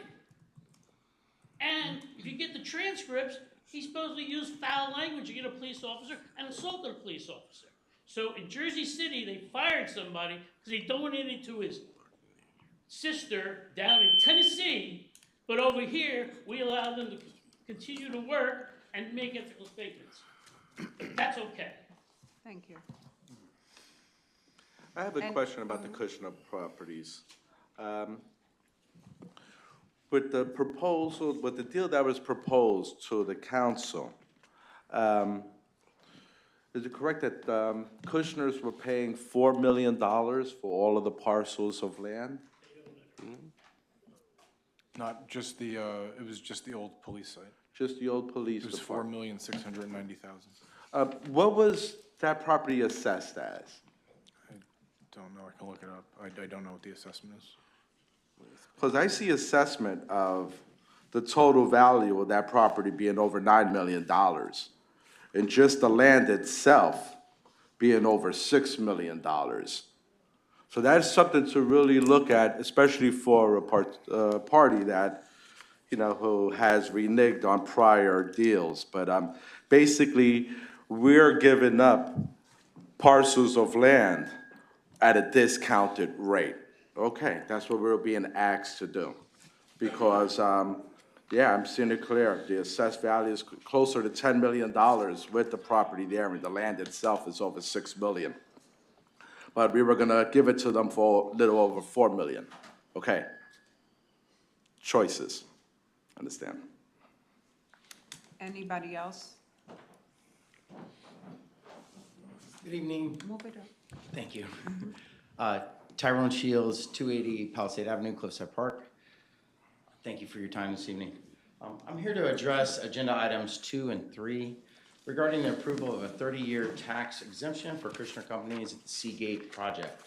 S10: And if you get the transcripts, he supposedly used foul language to get a police officer and assaulted a police officer. So in Jersey City, they fired somebody because he donated to his sister down in Tennessee, but over here, we allow them to continue to work and make ethical statements. That's okay.
S1: Thank you.
S6: I have a
S1: And-
S6: question about the Kushner properties. With the proposal, with the deal that was proposed to the council, is it correct that Kushners were paying $4 million for all of the parcels of land?
S4: Not just the, it was just the old police site.
S6: Just the old police
S4: It was
S6: department?
S4: $4,690,000.
S6: What was that property assessed as?
S4: I don't know, I can look it up. I don't know what the assessment is.
S6: Because I see assessment of the total value of that property being over $9 million, and just the land itself being over $6 million. So that's something to really look at, especially for a party that, you know, who has reneged on prior deals. But basically, we're giving up parcels of land at a discounted rate. Okay, that's what we're being asked to do. Because, yeah, I'm seeing it clear. The assessed value is closer to $10 million with the property there, and the land itself is over $6 million. But we were gonna give it to them for a little over $4 million. Okay. Choices, understand?
S1: Anybody else?
S11: Good evening.
S1: Move it up.
S11: Thank you. Tyrone Shields, 280 Palisade Avenue, Cliffside Park. Thank you for your time this evening. I'm here to address agenda items 2 and 3 regarding the approval of a 30-year tax exemption for Kushner Companies at the Seagate project.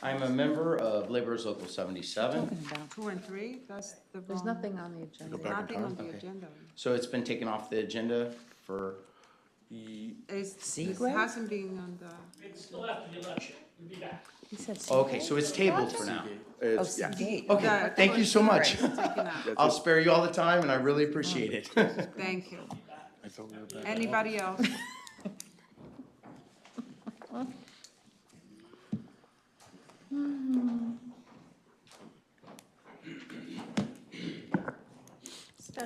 S11: I'm a member of Laborers Local 77,
S1: 2 and 3, that's the wrong.
S2: There's nothing on the agenda.
S1: Nothing on the
S11: Okay.
S1: agenda.
S11: so it's been taken off the agenda for,
S1: It hasn't been on the,
S10: It's still after the election, we'll be back.
S2: He said
S11: okay, so it's tabled for now.
S2: Oh, Seagate.
S11: Okay, thank you so much.
S1: taken out.
S11: I'll spare you all the time, and I really appreciate it.
S1: Thank you. Anybody else?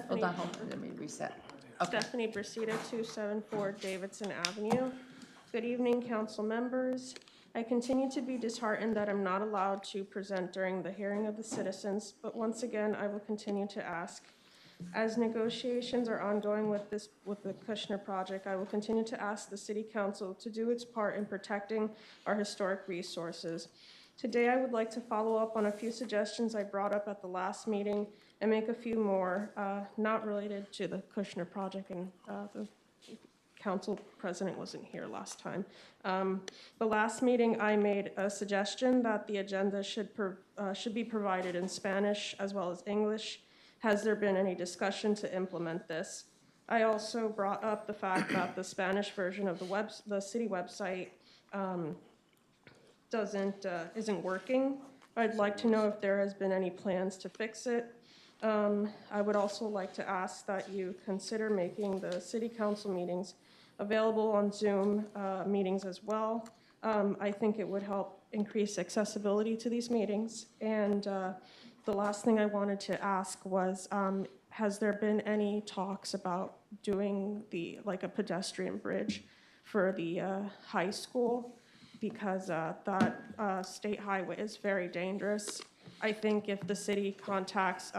S2: Hold on, let me reset.
S12: Stephanie Brasida, 274 Davidson Avenue. Good evening, council members. I continue to be disheartened that I'm not allowed to present during the hearing of the citizens, but once again, I will continue to ask. As negotiations are ongoing with the Kushner project, I will continue to ask the city council to do its part in protecting our historic resources. Today, I would like to follow up on a few suggestions I brought up at the last meeting and make a few more, not related to the Kushner project, and the council president wasn't here last time. The last meeting, I made a suggestion that the agenda should be provided in Spanish as well as English. Has there been any discussion to implement this? I also brought up the fact that the Spanish version of the city website isn't working. I'd like to know if there has been any plans to fix it. I would also like to ask that you consider making the city council meetings available on Zoom meetings as well. I think it would help increase accessibility to these meetings. And the last thing I wanted to ask was, has there been any talks about doing like a pedestrian bridge for the high school? Because that state highway is very dangerous. I think if the city contacts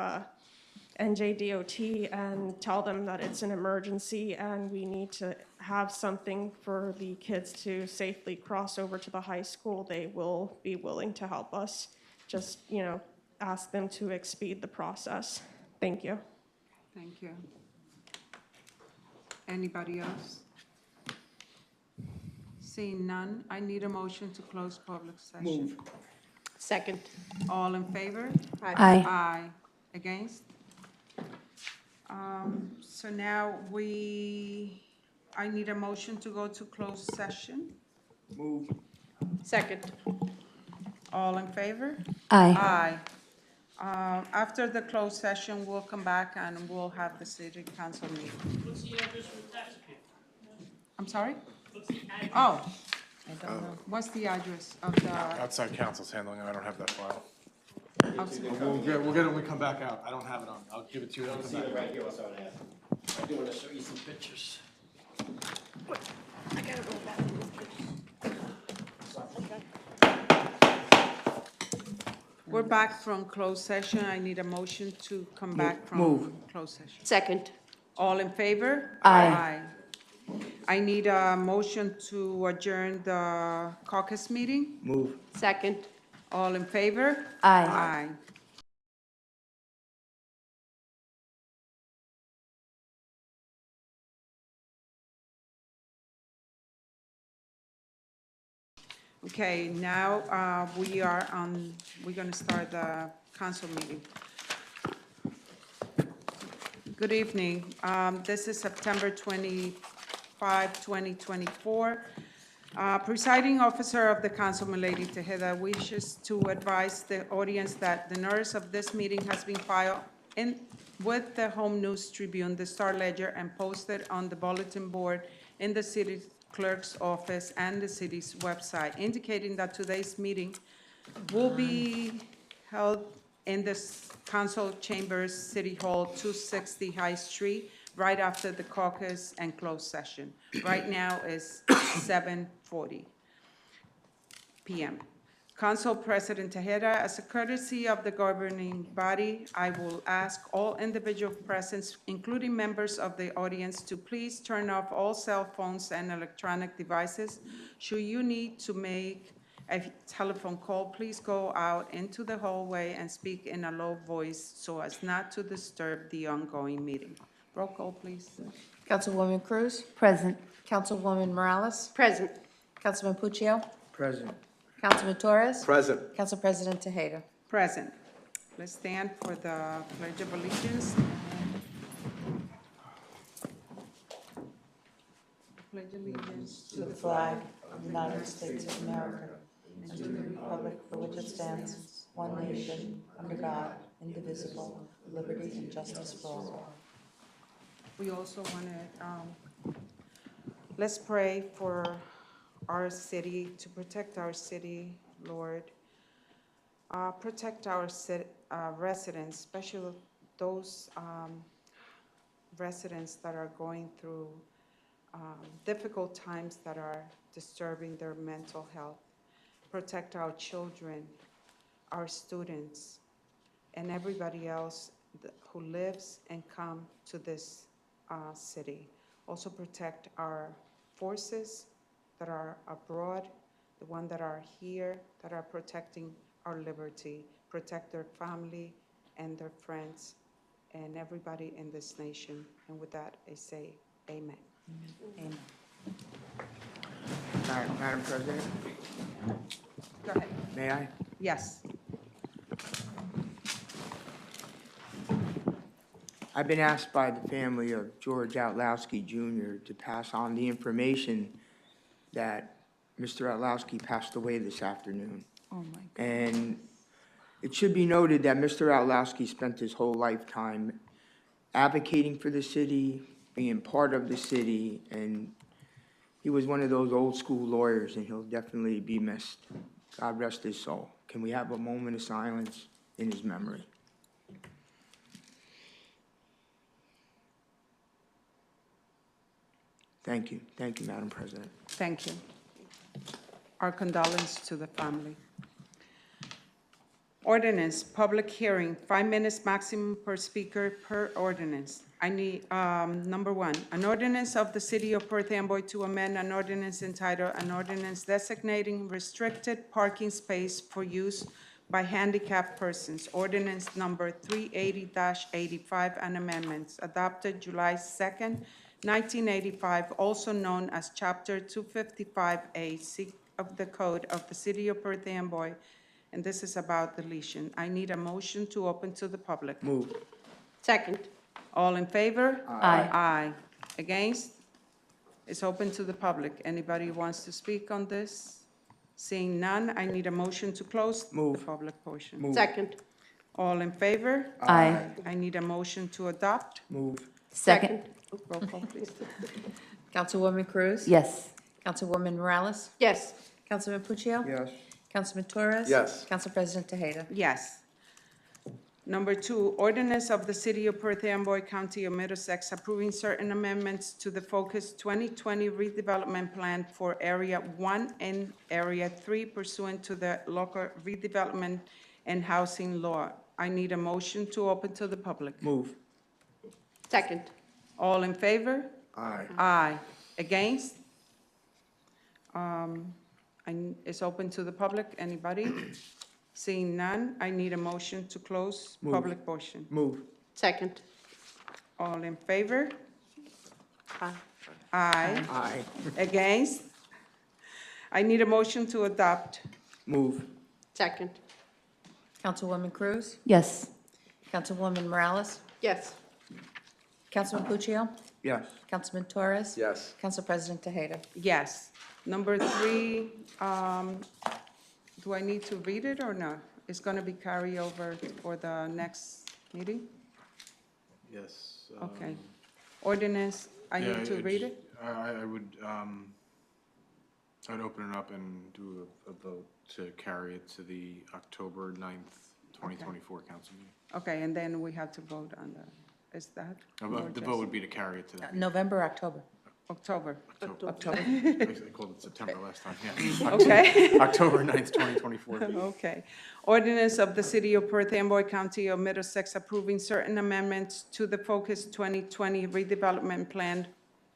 S12: NJDOT and tell them that it's an emergency and we need to have something for the kids to safely cross over to the high school, they will be willing to help us. Just, ask them to expedite the process. Thank you.
S1: Thank you. Anybody else? Seeing none, I need a motion to close public session.
S9: Second.
S1: All in favor?
S8: Aye.
S1: Aye. Against? So now I need a motion to go to closed session.
S9: Second.
S1: All in favor?
S8: Aye.
S1: Aye. After the closed session, we'll come back and we'll have the city council meeting.
S10: What's the address for the tax appeal?
S1: I'm sorry?
S10: What's the address?
S1: Oh,
S2: I don't know.
S1: what's the address of the,
S4: Outside council's handling it, I don't have that file.
S1: of-
S4: We'll get it when we come back out. I don't have it on. I'll give it to you when I come back.
S3: Right here, what's on that? I do want to show you some pictures.
S1: we're back from closed session. I need a motion to come back from closed session.
S9: Second.
S1: All in favor?
S8: Aye.
S1: I need a motion to adjourn the caucus meeting.
S9: Second.
S1: All in favor?
S8: Aye.
S1: Aye. Okay, now we're going to start the council meeting. Good evening. This is September 25, 2024. Presiding officer of the council, Milady Tejeda, wishes to advise the audience that the notice of this meeting has been filed with the Home News Tribune, the Star Ledger, and posted on the bulletin board in the city clerk's office and the city's website, indicating that today's meeting will be held in the council chambers, City Hall, 260 High Street, right after the caucus and closed session. Right now is 7:40 p.m. Council President Tejeda, as a courtesy of the governing body, I will ask all individuals present, including members of the audience, to please turn off all cell phones and electronic devices. Should you need to make a telephone call, please go out into the hallway and speak in a low voice so as not to disturb the ongoing meeting. Roll call, please.
S2: Councilwoman Cruz?
S8: Present.
S2: Councilwoman Morales?
S9: Present.
S2: Councilman Puccio?
S5: Present.
S2: Councilman Torres?
S6: Present.
S2: Council President Tejeda?
S1: Present. Let's stand for the Pledge of Allegiance. Pledge allegiance
S2: To the flag of the United States of America and to the republic for which it stands, one nation, under God, indivisible, with liberty and justice for all.
S1: We also want to, let's pray for our city, to protect our city, Lord. Protect our residents, especially those residents that are going through difficult times that are disturbing their mental health. Protect our children, our students, and everybody else who lives and come to this city. Also protect our forces that are abroad, the ones that are here, that are protecting our liberty. Protect their family and their friends and everybody in this nation. And with that, I say amen.
S2: Amen.
S5: Madam President,
S1: Go ahead.
S5: may I?
S1: Yes.
S5: I've been asked by the family of George Outlowski Jr. to pass on the information that Mr. Outlowski passed away this afternoon.
S8: Oh, my God.
S5: And it should be noted that Mr. Outlowski spent his whole lifetime advocating for the city, being part of the city, and he was one of those old school lawyers, and he'll definitely be missed. God rest his soul. Can we have a moment of silence in his memory? Thank you. Thank you, Madam President.
S1: Thank you. Our condolences to the family. Ordinance, public hearing, 5 minutes maximum per speaker per ordinance. I need, number one, an ordinance of the City of Perth Amboy to amend an ordinance entitled, an ordinance designating restricted parking space for use by handicapped persons. Ordinance number 380-85 and amendments adopted July 2nd, 1985, also known as Chapter 255A of the Code of the City of Perth Amboy, and this is about deletion. I need a motion to open to the public.
S5: Move.
S9: Second.
S1: All in favor?
S8: Aye.
S1: Aye. Against? It's open to the public. Anybody who wants to speak on this? Seeing none, I need a motion to close the
S5: Move.
S1: public portion.
S5: Move.
S9: Second.
S1: All in favor?
S8: Aye.
S1: I need a motion to adopt.
S5: Move.
S8: Second.
S1: Roll call, please.
S2: Councilwoman Cruz?
S8: Yes.
S2: Councilwoman Morales?
S9: Yes.
S2: Councilman Puccio?
S5: Yes.
S2: Councilman Torres?
S6: Yes.
S2: Council President Tejeda?
S1: Yes. Number two, ordinance of the City of Perth Amboy, County of Middlesex, approving certain amendments to the Focus 2020 redevelopment plan for Area 1 and Area 3 pursuant to the local redevelopment and housing law. I need a motion to open to the public.
S5: Move.
S9: Second.
S1: All in favor?
S5: Aye.
S1: Aye. Against? It's open to the public. Anybody? Seeing none, I need a motion to close
S5: Move.
S1: public portion.
S5: Move.
S9: Second.
S1: All in favor?
S9: Aye.
S1: Aye.
S5: Aye.
S1: Against? I need a motion to adopt.
S5: Move.
S9: Second.
S2: Councilwoman Cruz?
S8: Yes.
S2: Councilwoman Morales?
S9: Yes.
S2: Councilman Puccio?
S5: Yes.
S2: Councilman Torres?
S6: Yes.
S2: Council President Tejeda?
S1: Yes. Number three, do I need to read it or not? It's going to be carried over for the next meeting?
S4: Yes.
S1: Okay. Ordinance, I
S4: yeah,
S1: need to read it?
S4: I would, I'd open it up and do a vote to carry it to the October 9th, 2024 council meeting.
S1: Okay, and then we have to vote on that. Is that? or
S4: The
S1: just
S4: vote would be to carry it to that meeting.
S2: November, October?
S1: October.
S2: October.
S4: I called it September last time, yeah.
S1: Okay.
S4: October 9th, 2024.
S1: Okay. Ordinance of the City of Perth Amboy, County of Middlesex, approving certain amendments to the Focus 2020 redevelopment plan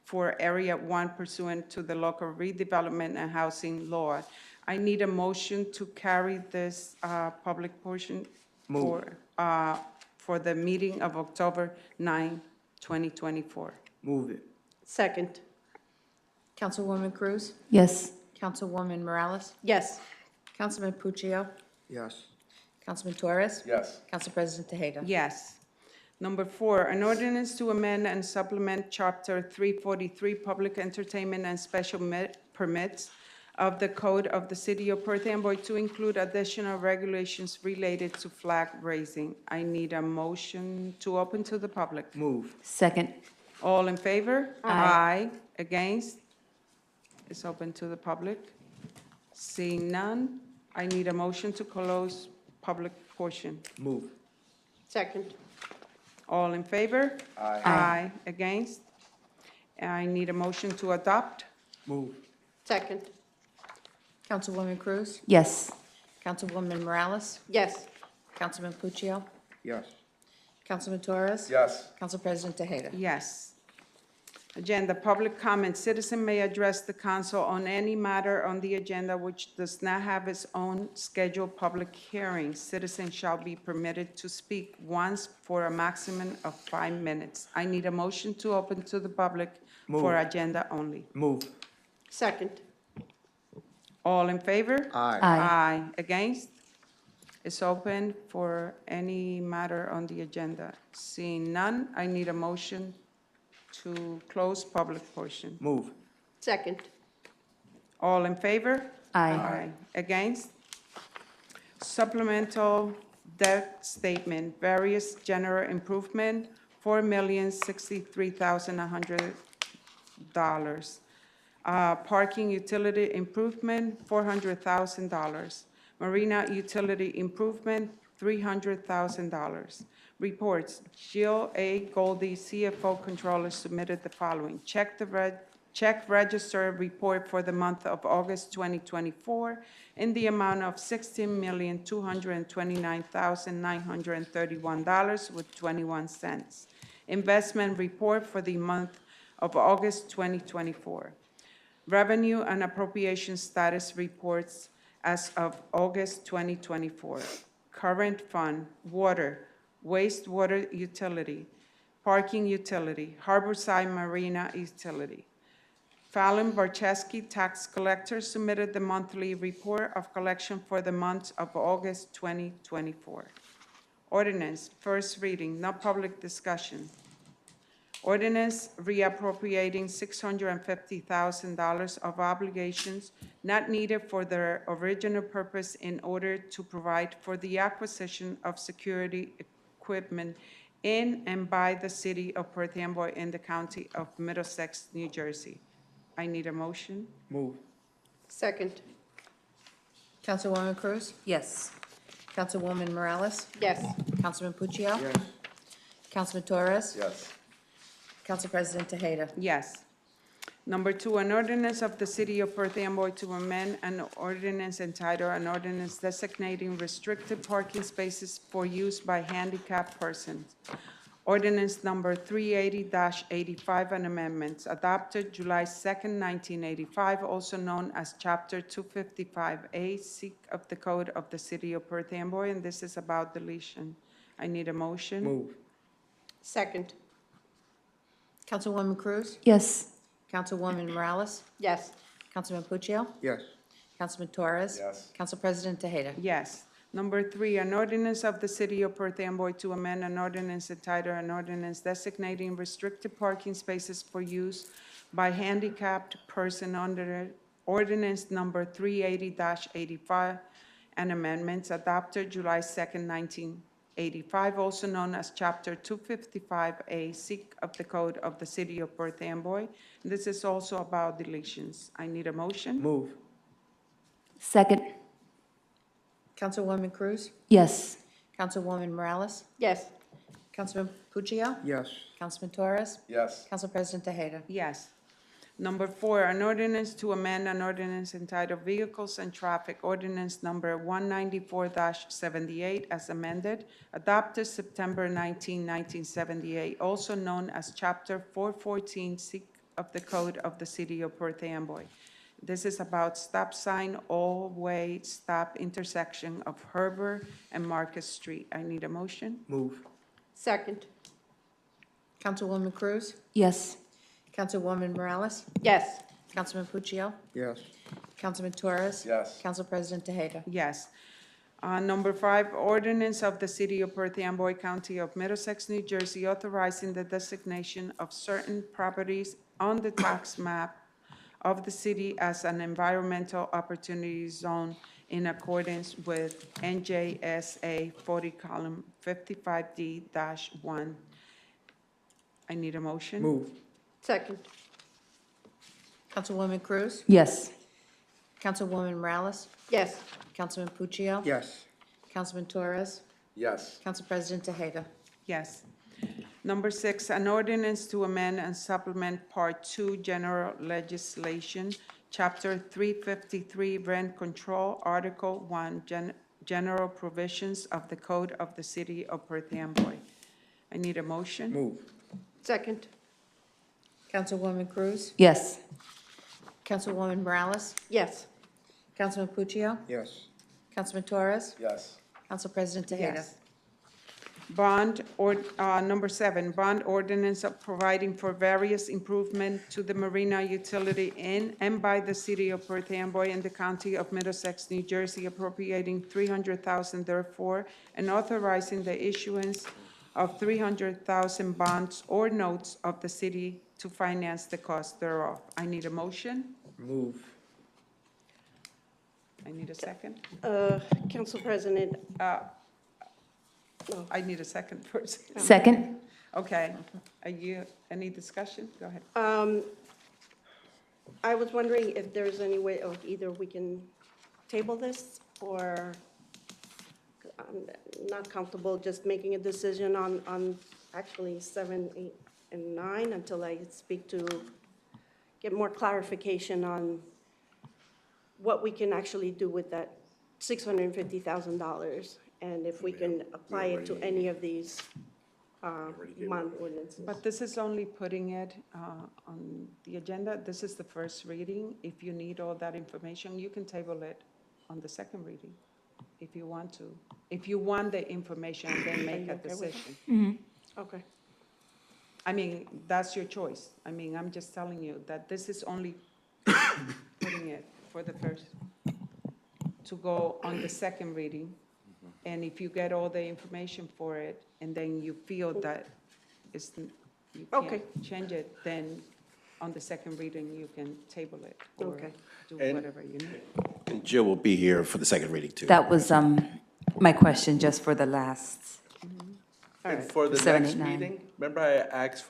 S1: for Area 1 pursuant to the local redevelopment and housing law. I need a motion to carry this public portion for the meeting of October 9, 2024.
S5: Move it.
S9: Second.
S2: Councilwoman Cruz?
S8: Yes.
S2: Councilwoman Morales?
S9: Yes.
S2: Councilman Puccio?
S5: Yes.
S2: Councilman Torres?
S6: Yes.
S2: Council President Tejeda?
S1: Yes. Number 4, an ordinance to amend and supplement Chapter 343, Public Entertainment and Special Permits of the Code of the City of Perth Amboy to include additional regulations related to flag raising. I need a motion to open to the public.
S5: Move.
S8: Second.
S1: All in favor?
S8: Aye.
S1: Against? It's open to the public. Seeing none, I need a motion to close public portion.
S5: Move.
S9: Second.
S1: All in favor?
S6: Aye.
S1: Aye. Against? I need a motion to adopt.
S5: Move.
S9: Second.
S2: Councilwoman Cruz?
S8: Yes.
S2: Councilwoman Morales?
S9: Yes.
S2: Councilman Puccio?
S5: Yes.
S2: Councilman Torres?
S6: Yes.
S2: Council President Tejeda?
S1: Yes. Agenda, public comment. Citizen may address the council on any matter on the agenda which does not have its own scheduled public hearing. Citizens shall be permitted to speak once for a maximum of 5 minutes. I need a motion to open to the public for
S5: Move.
S1: agenda only.
S5: Move.
S9: Second.
S1: All in favor?
S5: Aye.
S1: Aye. Against? It's open for any matter on the agenda. Seeing none, I need a motion to close public portion.
S5: Move.
S9: Second.
S1: All in favor?
S8: Aye.
S1: Against? Supplemental debt statement, various general improvement, $4,063,100. Parking utility improvement, $400,000. Marina utility improvement, $300,000. Reports, Jill A. Goldie, CFO Controller, submitted the following. Check register report for the month of August 2024 in the amount of $16,229,931.21. Investment report for the month of August 2024. Revenue and appropriation status reports as of August 2024. Current fund, water, wastewater utility, parking utility, Harborside Marina utility. Fallon Barczewski, tax collector, submitted the monthly report of collection for the month of August 2024. Ordinance, first reading, no public discussion. Ordinance reappropriating $650,000 of obligations not needed for their original purpose in order to provide for the acquisition of security equipment in and by the city of Perth Amboy in the county of Middlesex, New Jersey. I need a motion.
S5: Move.
S9: Second.
S2: Councilwoman Cruz?
S8: Yes.
S2: Councilwoman Morales?
S9: Yes.
S2: Councilman Puccio?
S5: Yes.
S2: Councilman Torres?
S6: Yes.
S2: Council President Tejeda?
S1: Yes. Number 2, an ordinance of the city of Perth Amboy to amend an ordinance entitled, an ordinance designating restricted parking spaces for use by handicapped persons. Ordinance number 380-85 and amendments adopted July 2nd, 1985, also known as Chapter 255A, Seek of the Code of the City of Perth Amboy, and this is about deletion. I need a motion.
S5: Move.
S9: Second.
S2: Councilwoman Cruz?
S8: Yes.
S2: Councilwoman Morales?
S9: Yes.
S2: Councilman Puccio?
S5: Yes.
S2: Councilman Torres?
S6: Yes.
S2: Council President Tejeda?
S1: Yes. Number 3, an ordinance of the city of Perth Amboy to amend an ordinance entitled, an ordinance designating restricted parking spaces for use by handicapped person under ordinance number 380-85 and amendments adopted July 2nd, 1985, also known as Chapter 255A, Seek of the Code of the City of Perth Amboy. This is also about deletions. I need a motion.
S5: Move.
S8: Second.
S2: Councilwoman Cruz?
S8: Yes.
S2: Councilwoman Morales?
S9: Yes.
S2: Councilman Puccio?
S5: Yes.
S2: Councilman Torres?
S6: Yes.
S2: Council President Tejeda?
S1: Yes. Number 4, an ordinance to amend an ordinance entitled Vehicles and Traffic, ordinance number 194-78 as amended, adopted September 19, 1978, also known as Chapter 414, Seek of the Code of the City of Perth Amboy. This is about stop sign all-way stop intersection of Herbert and Marcus Street. I need a motion.
S5: Move.
S9: Second.
S2: Councilwoman Cruz?
S8: Yes.
S2: Councilwoman Morales?
S9: Yes.
S2: Councilman Puccio?
S5: Yes.
S2: Councilman Torres?
S6: Yes.
S2: Council President Tejeda?
S1: Yes. Number 5, ordinance of the City of Perth Amboy County of Middlesex, New Jersey, authorizing the designation of certain properties on the tax map of the city as an environmental opportunity zone in accordance with NJSA 40:55D-1. I need a motion.
S5: Move.
S9: Second.
S2: Councilwoman Cruz?
S8: Yes.
S2: Councilwoman Morales?
S9: Yes.
S2: Councilman Puccio?
S5: Yes.
S2: Councilman Torres?
S6: Yes.
S2: Council President Tejeda?
S1: Yes. Number 6, an ordinance to amend and supplement Part 2 General Legislation, Chapter 353 Rent Control, Article 1, General Provisions of the Code of the City of Perth Amboy. I need a motion.
S5: Move.
S9: Second.
S2: Councilwoman Cruz?
S8: Yes.
S2: Councilwoman Morales?
S9: Yes.
S2: Councilman Puccio?
S5: Yes.
S2: Councilman Torres?
S6: Yes.
S2: Council President Tejeda?
S1: Yes. Number 7, bond ordinance of providing for various improvement to the marina utility in and by the City of Perth Amboy and the County of Middlesex, New Jersey, appropriating $300,000 therefore, and authorizing the issuance of $300,000 bonds or notes of the city to finance the cost thereof. I need a motion.
S5: Move.
S1: I need a second.
S9: Council President,
S1: I need a second first.
S8: Second?
S1: Okay. Any discussion? Go ahead.
S9: I was wondering if there's any way of either we can table this, or I'm not comfortable just making a decision on actually 7, 8, and 9 until I get more clarification on what we can actually do with that $650,000, and if we can apply it to any of these bond ordinances.
S1: But this is only putting it on the agenda. This is the first reading. If you need all that information, you can table it on the second reading if you want to. If you want the information, then make a decision.
S9: Okay.
S1: I mean, that's your choice. I mean, I'm just telling you that this is only putting it for the first, to go on the second reading. And if you get all the information for it, and then you feel that you
S9: Okay.
S1: can't change it, then on the second reading, you can table it or
S9: Okay.
S1: do
S6: And-
S1: whatever you need.
S3: And Jill will be here for the second reading, too.
S8: That was my question just for the last.
S6: And for the
S8: 7,
S6: next
S8: 8, 9.
S6: meeting, remember I asked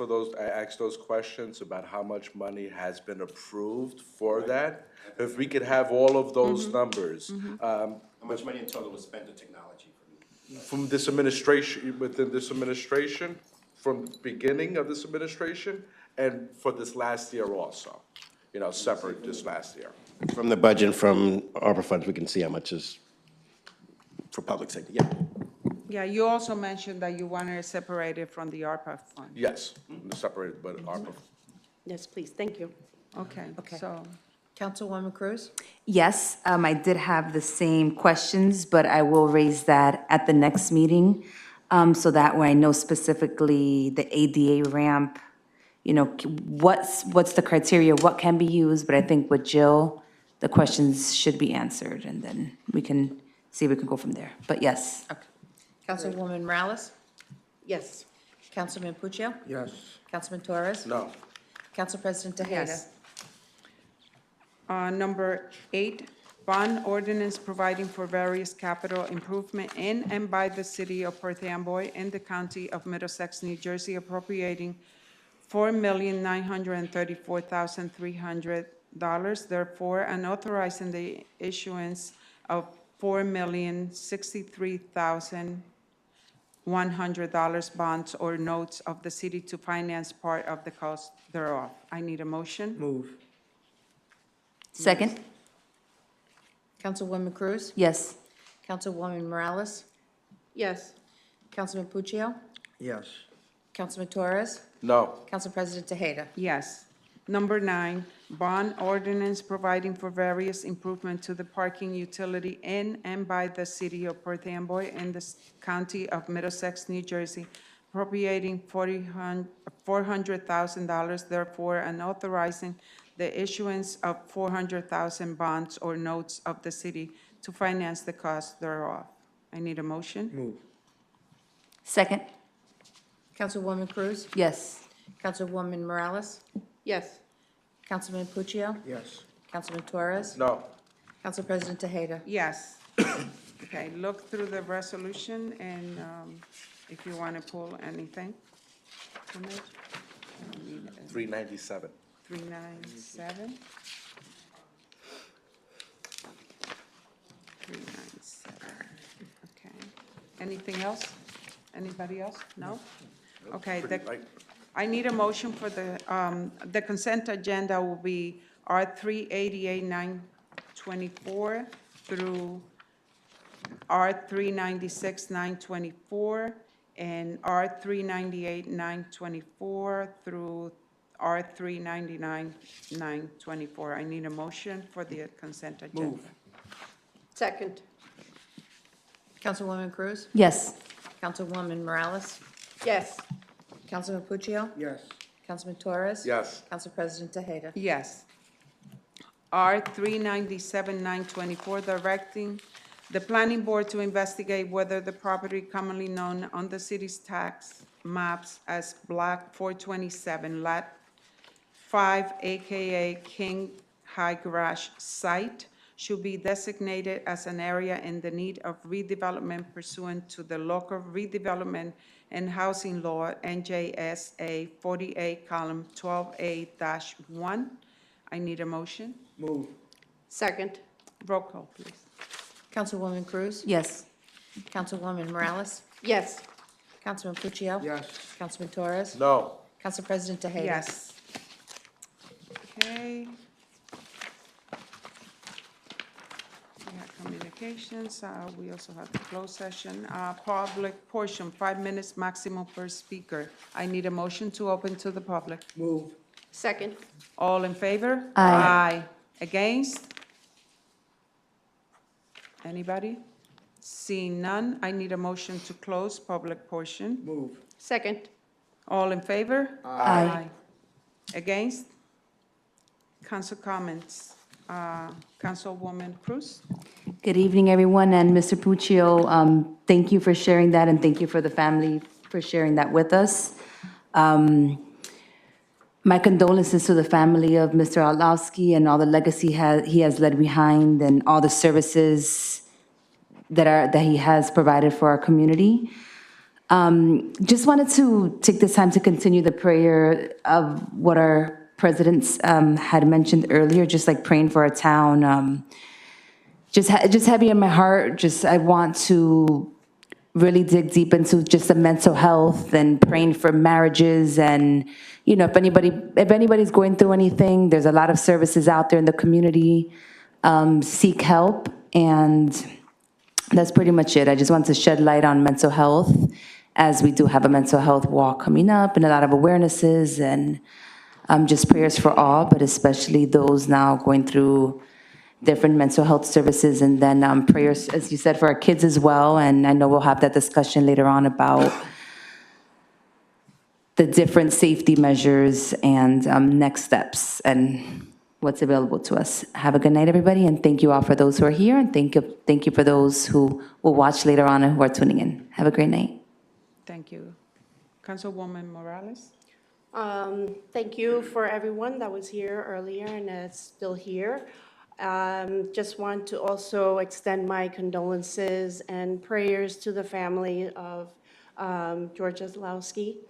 S6: those questions about how much money has been approved for that? If we could have all of those numbers,
S3: How much money in total was spent on technology?
S6: from this administration, within this administration, from beginning of this administration, and for this last year also, separate this last year.
S3: From the budget, from ARPA funds, we can see how much is for public safety, yeah.
S1: Yeah, you also mentioned that you wanted to separate it from the ARPA fund.
S6: Yes, separated, but ARPA.
S9: Yes, please, thank you.
S1: Okay,
S2: Okay.
S1: so,
S2: Councilwoman Cruz?
S8: Yes, I did have the same questions, but I will raise that at the next meeting. So that way I know specifically the ADA ramp, what's the criteria, what can be used? But I think with Jill, the questions should be answered, and then we can see if we can go from there. But yes.
S2: Okay. Councilwoman Morales?
S9: Yes.
S2: Councilman Puccio?
S5: Yes.
S2: Councilman Torres?
S6: No.
S2: Council President Tejeda?
S1: yes. Number 8, bond ordinance providing for various capital improvement in and by the City of Perth Amboy and the County of Middlesex, New Jersey, appropriating $4,934,300, therefore, and authorizing the issuance of $4,063,100 bonds or notes of the city to finance part of the cost thereof. I need a motion.
S5: Move.
S8: Second?
S2: Councilwoman Cruz?
S8: Yes.
S2: Councilwoman Morales?
S9: Yes.
S2: Councilman Puccio?
S5: Yes.
S2: Councilman Torres?
S6: No.
S2: Council President Tejeda?
S1: Yes. Number 9, bond ordinance providing for various improvement to the parking utility in and by the city of Perth Amboy in the county of Middlesex, New Jersey, appropriating $400,000 therefore, and authorizing the issuance of 400,000 bonds or notes of the city to finance the cost thereof. I need a motion.
S5: Move.
S8: Second?
S2: Councilwoman Cruz?
S8: Yes.
S2: Councilwoman Morales?
S9: Yes.
S2: Councilman Puccio?
S5: Yes.
S2: Councilman Torres?
S6: No.
S2: Council President Tejeda?
S1: Yes. Okay, look through the resolution and if you want to pull anything from it.
S6: 397.
S1: 397. 397, okay. Anything else? Anybody else? No? Okay, I need a motion for the consent agenda will be R-388-924 through R-396-924 and R-398-924 through R-399-924. I need a motion for the consent agenda.
S5: Move.
S9: Second.
S2: Councilwoman Cruz?
S8: Yes.
S2: Councilwoman Morales?
S9: Yes.
S2: Councilman Puccio?
S5: Yes.
S2: Councilman Torres?
S6: Yes.
S2: Council President Tejeda?
S1: Yes. R-397-924, directing the planning board to investigate whether the property commonly known on the city's tax maps as Block 427, Lot 5, AKA King High Garage site, should be designated as an area in the need of redevelopment pursuant to the local redevelopment and housing law, NJSA 48, column 12A-1. I need a motion.
S5: Move.
S9: Second.
S1: Roll call, please.
S2: Councilwoman Cruz?
S8: Yes.
S2: Councilwoman Morales?
S9: Yes.
S2: Councilman Puccio?
S5: Yes.
S2: Councilman Torres?
S6: No.
S2: Council President Tejeda?
S1: Yes. Okay. We have communications, we also have the closed session. Public portion, 5 minutes maximum per speaker. I need a motion to open to the public.
S5: Move.
S9: Second.
S1: All in favor?
S8: Aye.
S1: Against? Anybody? Seeing none, I need a motion to close public portion.
S5: Move.
S9: Second.
S1: All in favor?
S8: Aye.
S1: Against? Council comments. Councilwoman Cruz?
S8: Good evening, everyone, and Mr. Puccio, thank you for sharing that, and thank you for the family for sharing that with us. My condolences to the family of Mr. Orlowski and all the legacy he has left behind and all the services that he has provided for our community. Just wanted to take this time to continue the prayer of what our presidents had mentioned earlier, just like praying for our town. Just heavy in my heart. I want to really dig deep into just the mental health and praying for marriages. And, you know, if anybody's going through anything, there's a lot of services out there in the community. Seek help. And that's pretty much it. I just want to shed light on mental health, as we do have a mental health walk coming up and a lot of awarenesses, and just prayers for all, but especially those now going through different mental health services, and then prayers, as you said, for our kids as well. And I know we'll have that discussion later on about the different safety measures and next steps and what's available to us. Have a good night, everybody, and thank you all for those who are here, and thank you for those who will watch later on and who are tuning in. Have a great night.
S1: Thank you. Councilwoman Morales?
S9: Thank you for everyone that was here earlier and is still here. Just want to also extend my condolences and prayers to the family of George Orlowski,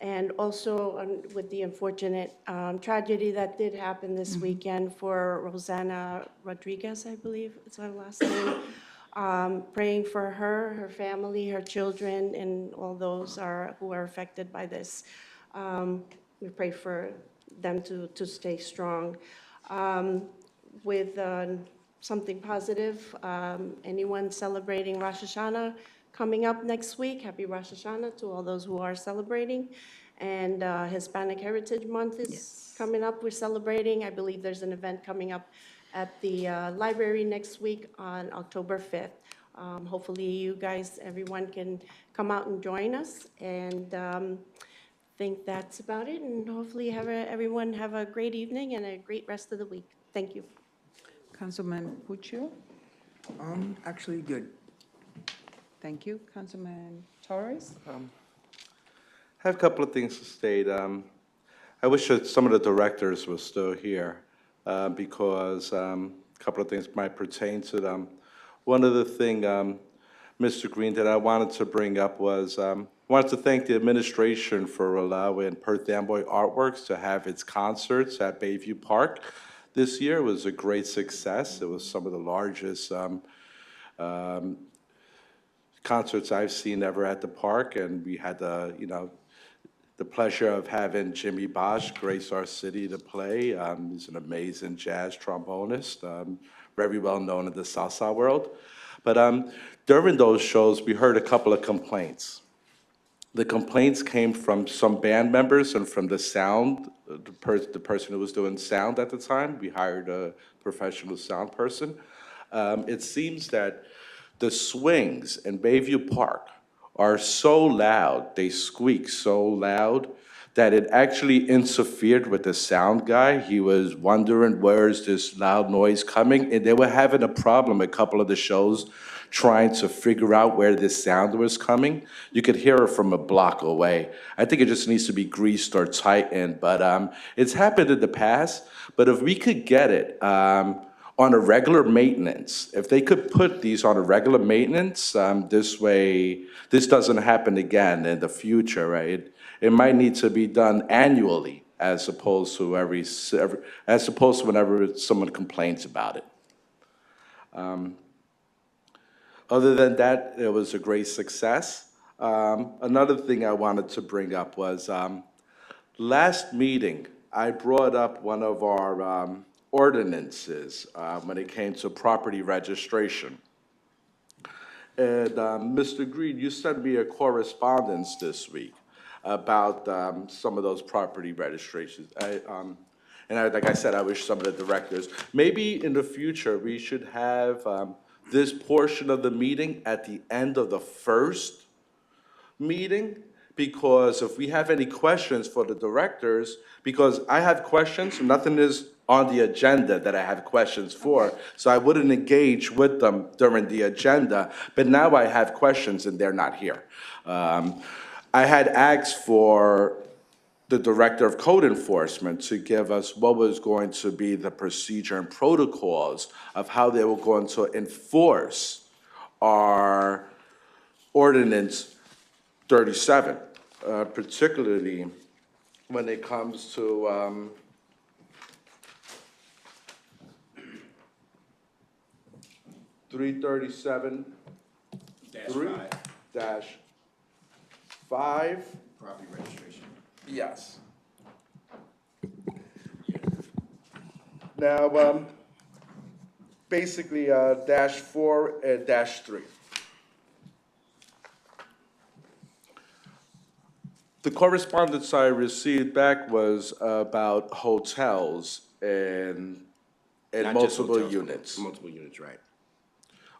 S9: and also with the unfortunate tragedy that did happen this weekend for Rosanna Rodriguez, I believe is her last name. Praying for her family, her children, and all those who are affected by this. We pray for them to stay strong. With something positive, anyone celebrating Rosh Hashanah coming up next week, happy Rosh Hashanah to all those who are celebrating. And Hispanic Heritage Month is coming up, we're celebrating. I believe there's an event coming up at the library next week on October 5th. Hopefully you guys, everyone can come out and join us, and think that's about it, and hopefully everyone have a great evening and a great rest of the week. Thank you.
S1: Councilman Puccio?
S5: Actually good.
S1: Thank you. Councilman Torres?
S6: I have a couple of things to state. I wish that some of the directors were still here because a couple of things might pertain to them. One of the things, Mr. Green, that I wanted to bring up was wanted to thank the administration for allowing Perth Amboy Artworks to have its concerts at Bayview Park this year. It was a great success. It was some of the largest concerts I've seen ever at the park, and we had the pleasure of having Jimmy Bosch grace our city to play. He's an amazing jazz trombonist, very well known in the salsa world. But during those shows, we heard a couple of complaints. The complaints came from some band members and from the sound, the person who was doing sound at the time. We hired a professional sound person. It seems that the swings in Bayview Park are so loud, they squeak so loud, that it actually interfered with the sound guy. He was wondering, where is this loud noise coming? And they were having a problem a couple of the shows trying to figure out where this sound was coming. You could hear it from a block away. I think it just needs to be greased or tightened, but it's happened in the past. But if we could get it on a regular maintenance, if they could put these on a regular maintenance, this way, this doesn't happen again in the future, right? It might need to be done annually as opposed to whenever someone complains about it. Other than that, it was a great success. Another thing I wanted to bring up was last meeting, I brought up one of our ordinances when it came to property registration. And Mr. Green, you sent me a correspondence this week about some of those property registrations. Like I said, I wish some of the directors, maybe in the future, we should have this portion of the meeting at the end of the first meeting, because if we have any questions for the directors, because I have questions, nothing is on the agenda that I have questions for, so I wouldn't engage with them during the agenda, but now I have questions and they're not here. I had asked for the Director of Code Enforcement to give us what was going to be the procedure and protocols of how they were going to enforce our Ordinance 37, particularly when it comes to 337-5.
S3: Property registration.
S6: Yes. Now, basically, -4 and -3. The correspondence I received back was about hotels and
S3: Not just
S6: multiple
S3: hotels,
S6: units.
S3: Multiple units, right.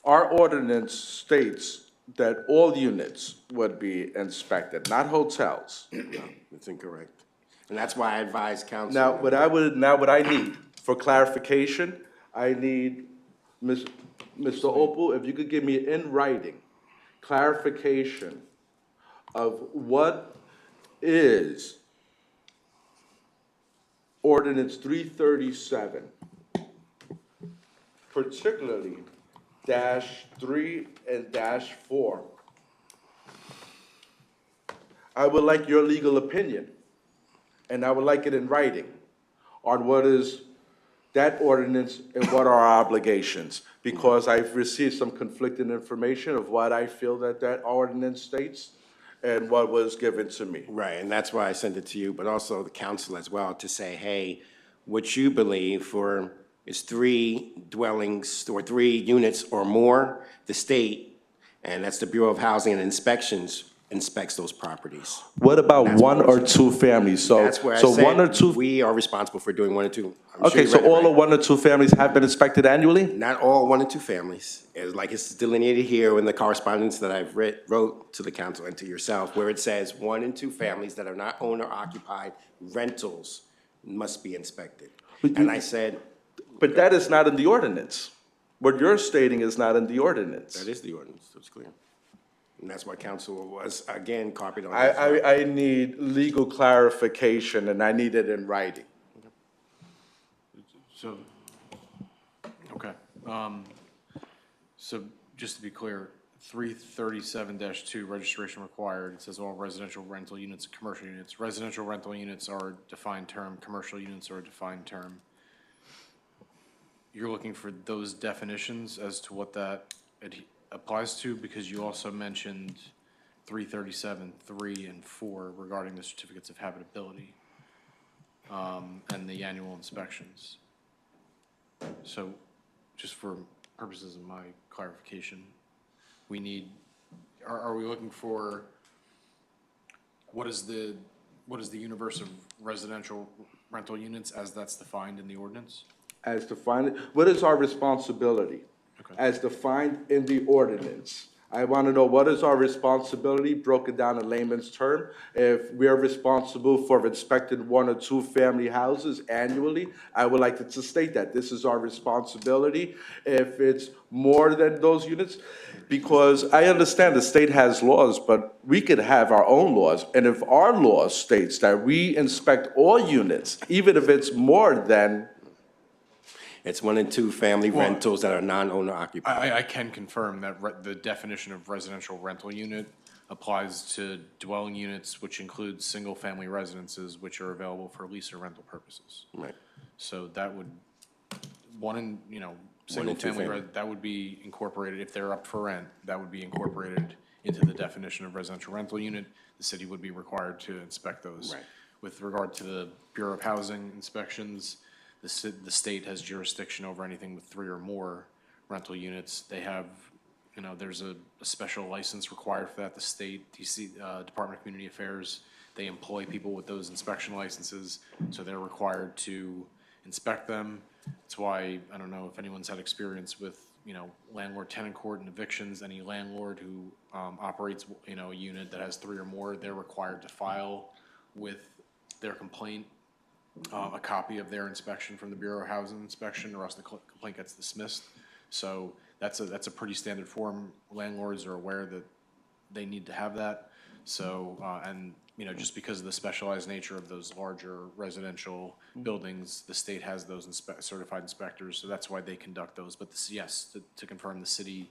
S6: Our ordinance states that all units would be inspected, not hotels.
S3: No, it's incorrect. And that's why I advise council.
S6: Now, what I need for clarification, I need, Mr. Opal, if you could give me in writing clarification of what is Ordinance 337, particularly -3 and -4. I would like your legal opinion, and I would like it in writing on what is that ordinance and what are our obligations, because I've received some conflicting information of what I feel that that ordinance states and what was given to me.
S3: Right, and that's why I sent it to you, but also the council as well, to say, hey, what you believe for is 3 dwellings or 3 units or more, the state, and that's the Bureau of Housing and Inspections, inspects those properties.
S6: What about
S3: That's
S6: one
S3: what
S6: or two families? So,
S3: That's where I
S6: so one or
S3: said,
S6: two.
S3: we are responsible for doing 1 or 2. I'm sure
S6: Okay,
S3: you
S6: so
S3: read it
S6: all
S3: right.
S6: the 1 or 2 families have been inspected annually?
S3: Not all 1 and 2 families. It's like it's delineated here in the correspondence that I've wrote to the council and to yourself, where it says 1 and 2 families that are not owner-occupied rentals must be inspected. And I said,
S6: But that is not in the ordinance. What you're stating is not in the ordinance.
S3: that is the ordinance, so it's clear. And that's why council was, again, copied on.
S6: I need legal clarification, and I need it in writing.
S4: So, okay. So just to be clear, 337-2, registration required, it says all residential rental units, commercial units. Residential rental units are a defined term, commercial units are a defined term. You're looking for those definitions as to what that applies to, because you also mentioned 337-3 and 4 regarding the certificates of habitability, and the annual inspections. So, just for purposes of my clarification, we need, are we looking for, what is the universe of residential rental units as that's defined in the ordinance?
S6: As defined, what is our responsibility?
S4: Okay.
S6: As defined in the ordinance. I want to know what is our responsibility, broken down in layman's term. If we are responsible for inspecting 1 or 2 family houses annually, I would like to state that this is our responsibility. If it's more than those units, because I understand the state has laws, but we could have our own laws. And if our law states that we inspect all units, even if it's more than.
S3: It's 1 and 2 family rentals that are non-owner occupied.
S4: I can confirm that the definition of residential rental unit applies to dwelling units, which includes single-family residences, which are available for lease or rental purposes.
S3: Right.
S4: So that would,
S3: and
S4: single-family,
S3: two-family.
S4: that would be incorporated, if they're up for rent, that would be incorporated into the definition of residential rental unit. The city would be required to inspect those.
S3: Right.
S4: With regard to the Bureau of Housing inspections, the state has jurisdiction over anything with 3 or more rental units. They have, there's a special license required for that. The state, DC, Department of Community Affairs, they employ people with those inspection licenses, so they're required to inspect them. That's why, I don't know if anyone's had experience with, landlord-tenant court and evictions. Any landlord who operates, a unit that has 3 or more, they're required to file with their complaint a copy of their inspection from the Bureau of Housing Inspection, or else the complaint gets dismissed. So that's a pretty standard form. Landlords are aware that they need to have that. So, and, just because of the specialized nature of those larger residential buildings, the state has those certified inspectors, so that's why they conduct those. But yes, to confirm, the city,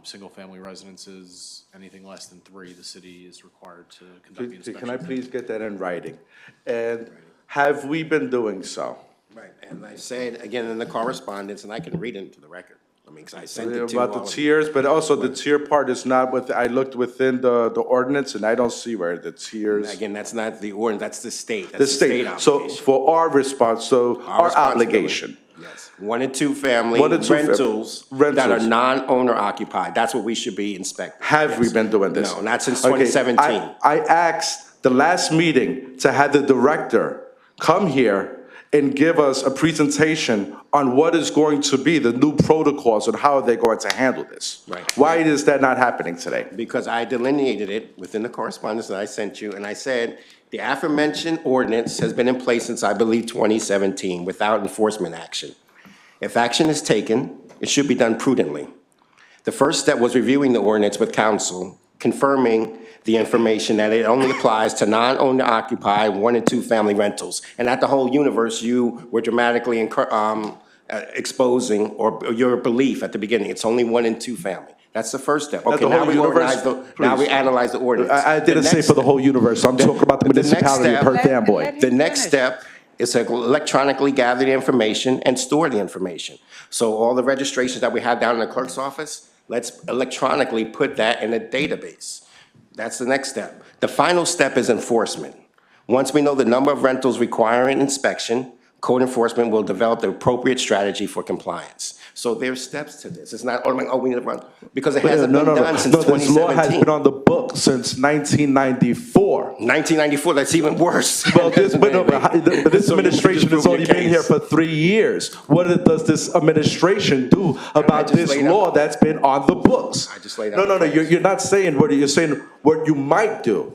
S4: single-family residences, anything less than 3, the city is required to conduct the inspection.
S6: Can I please get that in writing? And have we been doing so?
S3: Right, and I said, again, in the correspondence, and I can read it into the record, because I sent it to
S6: About
S3: all
S6: the
S3: of you.
S6: tiers, but also the tier part is not with, I looked within the ordinance, and I don't see where the tiers.
S3: Again, that's not the ordinance, that's the state.
S6: The
S3: That's
S6: state, so
S3: obligation.
S6: for our response, so our
S3: responsibility.
S6: obligation.
S3: Yes, 1 and 2 family
S6: 1 and 2
S3: rentals that are
S6: rentals.
S3: non-owner occupied, that's what we should be inspecting.
S6: Have we been doing this?
S3: No, not since
S6: Okay,
S3: 2017.
S6: I asked the last meeting to have the director come here and give us a presentation on what is going to be the new protocols and how they're going to handle this.
S3: Right.
S6: Why is that not happening today?
S3: Because I delineated it within the correspondence that I sent you, and I said, the aforementioned ordinance has been in place since, I believe, 2017, without enforcement action. If action is taken, it should be done prudently. The first step was reviewing the ordinance with council, confirming the information that it only applies to non-owner occupied 1 and 2 family rentals. And at the whole universe, you were dramatically exposing or your belief at the beginning, it's only 1 and 2 family. That's the first step. Okay,
S6: the
S3: now
S6: whole
S3: we
S6: universe?
S3: now we
S6: Please.
S3: analyze the ordinance.
S6: I didn't
S3: The
S6: say
S3: next
S6: for the whole universe, I'm talking about the
S3: the next
S6: municipality of
S3: step-
S6: Perth Amboy.
S1: Let
S3: The
S1: him
S3: next
S1: finish.
S3: step is to electronically gather the information and store the information. So all the registrations that we have down in the clerk's office, let's electronically put that in a database. That's the next step. The final step is enforcement. Once we know the number of rentals requiring inspection, code enforcement will develop the appropriate strategy for compliance. So there's steps to this. It's not, oh, like, oh, we need to run, because it hasn't
S6: No,
S3: been
S6: no,
S3: done since
S6: no, this law has
S3: 2017.
S6: been on the book since 1994.
S3: 1994, that's even worse.
S6: Well, this
S3: So you
S6: administration
S3: just
S6: has
S3: prove
S6: only
S3: your
S6: been here
S3: case.
S6: for 3 years. What does this administration do about
S3: just
S6: this
S3: laid out-
S6: law that's been on the books?
S3: I just laid out
S6: No, no,
S3: the
S6: no, you're not saying what you're saying, what you might do.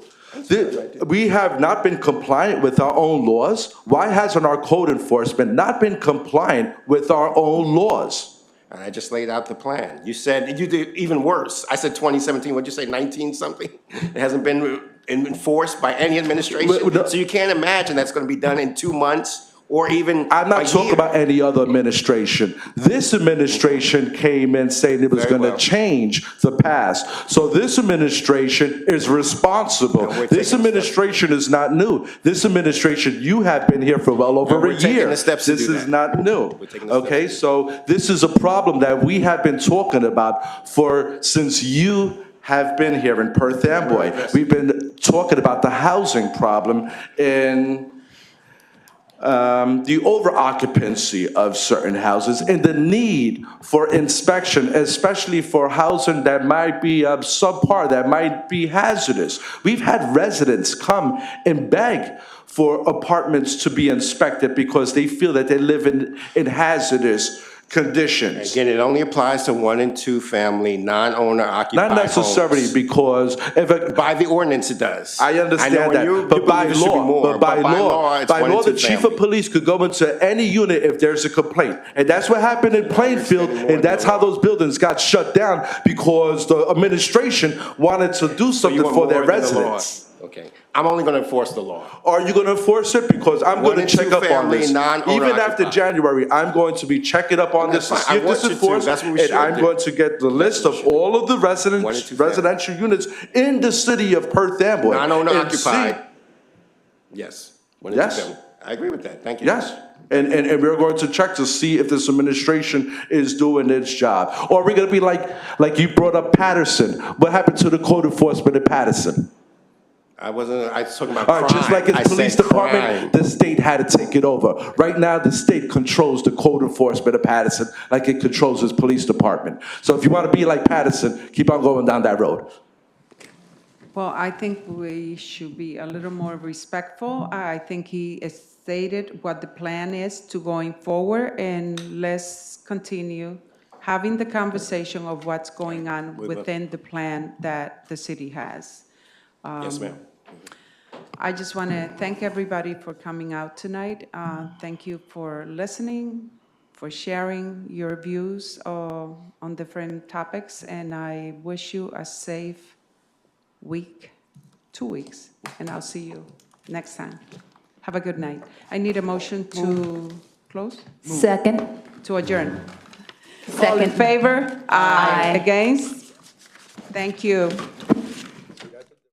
S6: We have not been compliant with our own laws. Why hasn't our code enforcement not been compliant with our own laws?
S3: And I just laid out the plan. You said, you did even worse. I said 2017, what'd you say, 19 something? It hasn't been enforced by any administration. So you can't imagine that's gonna be done in 2 months or even
S6: I'm not
S3: a
S6: talking
S3: year.
S6: about any other administration. This administration came in saying it was
S3: Very
S6: going to
S3: well.
S6: change the past. So this administration is responsible.
S3: No, we're
S6: This
S3: taking the
S6: administration is not new. This administration, you have been here for well over
S3: we're
S6: a
S3: taking
S6: year.
S3: the steps to
S6: This
S3: do
S6: is
S3: that.
S6: not new.
S3: We're taking the steps
S6: Okay,
S3: to do
S6: so this is a problem that we have been talking about since you have been here in Perth Amboy. We've been talking about the housing problem in the over-occupancy of certain houses and the need for inspection, especially for housing that might be subpar, that might be hazardous. We've had residents come and beg for apartments to be inspected because they feel that they live in hazardous conditions.
S3: Again, it only applies to 1 and 2 family, non-owner occupied
S6: Not necessarily
S3: homes.
S6: because if
S3: By the ordinance, it does.
S6: I
S3: know
S6: understand
S3: when
S6: that,
S3: you
S6: but by
S3: believe it should be
S6: law,
S3: more,
S6: but by law,
S3: it's 1 and
S6: the
S3: 2
S6: chief of
S3: family.
S6: police could go into any unit if there's a complaint. And that's what happened in Plainfield,
S3: getting more
S6: and that's
S3: into
S6: how those buildings got shut down because the administration wanted to do
S3: You
S6: something
S3: want
S6: for their
S3: more than the law.
S6: residents.
S3: Okay, I'm only gonna enforce the law.
S6: Are you gonna enforce it? Because I'm
S3: 1
S6: gonna
S3: and
S6: check
S3: 2
S6: up on
S3: family,
S6: this.
S3: non-owner
S6: Even after
S3: occupied.
S6: January, I'm going to be checking up on this to
S3: That's
S6: see
S3: fine.
S6: if
S3: I
S6: this
S3: want
S6: is
S3: you to.
S6: enforced.
S3: That's what we
S6: And
S3: should
S6: I'm
S3: do.
S6: going to get the list of all of the
S3: 1 and 2 family.
S6: residential units in the city of Perth Amboy.
S3: Non-owner
S6: and see-
S3: occupied. Yes. 1 and 2
S6: Yes.
S3: family. I agree with that, thank you.
S6: Yes, and we're going to check to see if this administration is doing its job. Or are we gonna be like you brought up Patterson? What happened to the code enforcement in Patterson?
S3: I was talking about
S6: All
S3: crime.
S6: right, just like
S3: I
S6: its police
S3: said
S6: department,
S3: crime.
S6: the state had to take it over. Right now, the state controls the code enforcement of Patterson like it controls its police department. So if you wanna be like Patterson, keep on going down that road.
S1: Well, I think we should be a little more respectful. I think he has stated what the plan is to going forward, and let's continue having the conversation of what's going on within the plan that the city has.
S3: Yes, ma'am.
S1: I just want to thank everybody for coming out tonight. Thank you for listening, for sharing your views on different topics, and I wish you a safe week, 2 weeks, and I'll see you next time. Have a good night. I need a motion to close,
S8: Second.
S1: to adjourn. All in
S8: Second.
S1: favor?
S8: Aye.
S1: Against? Thank you.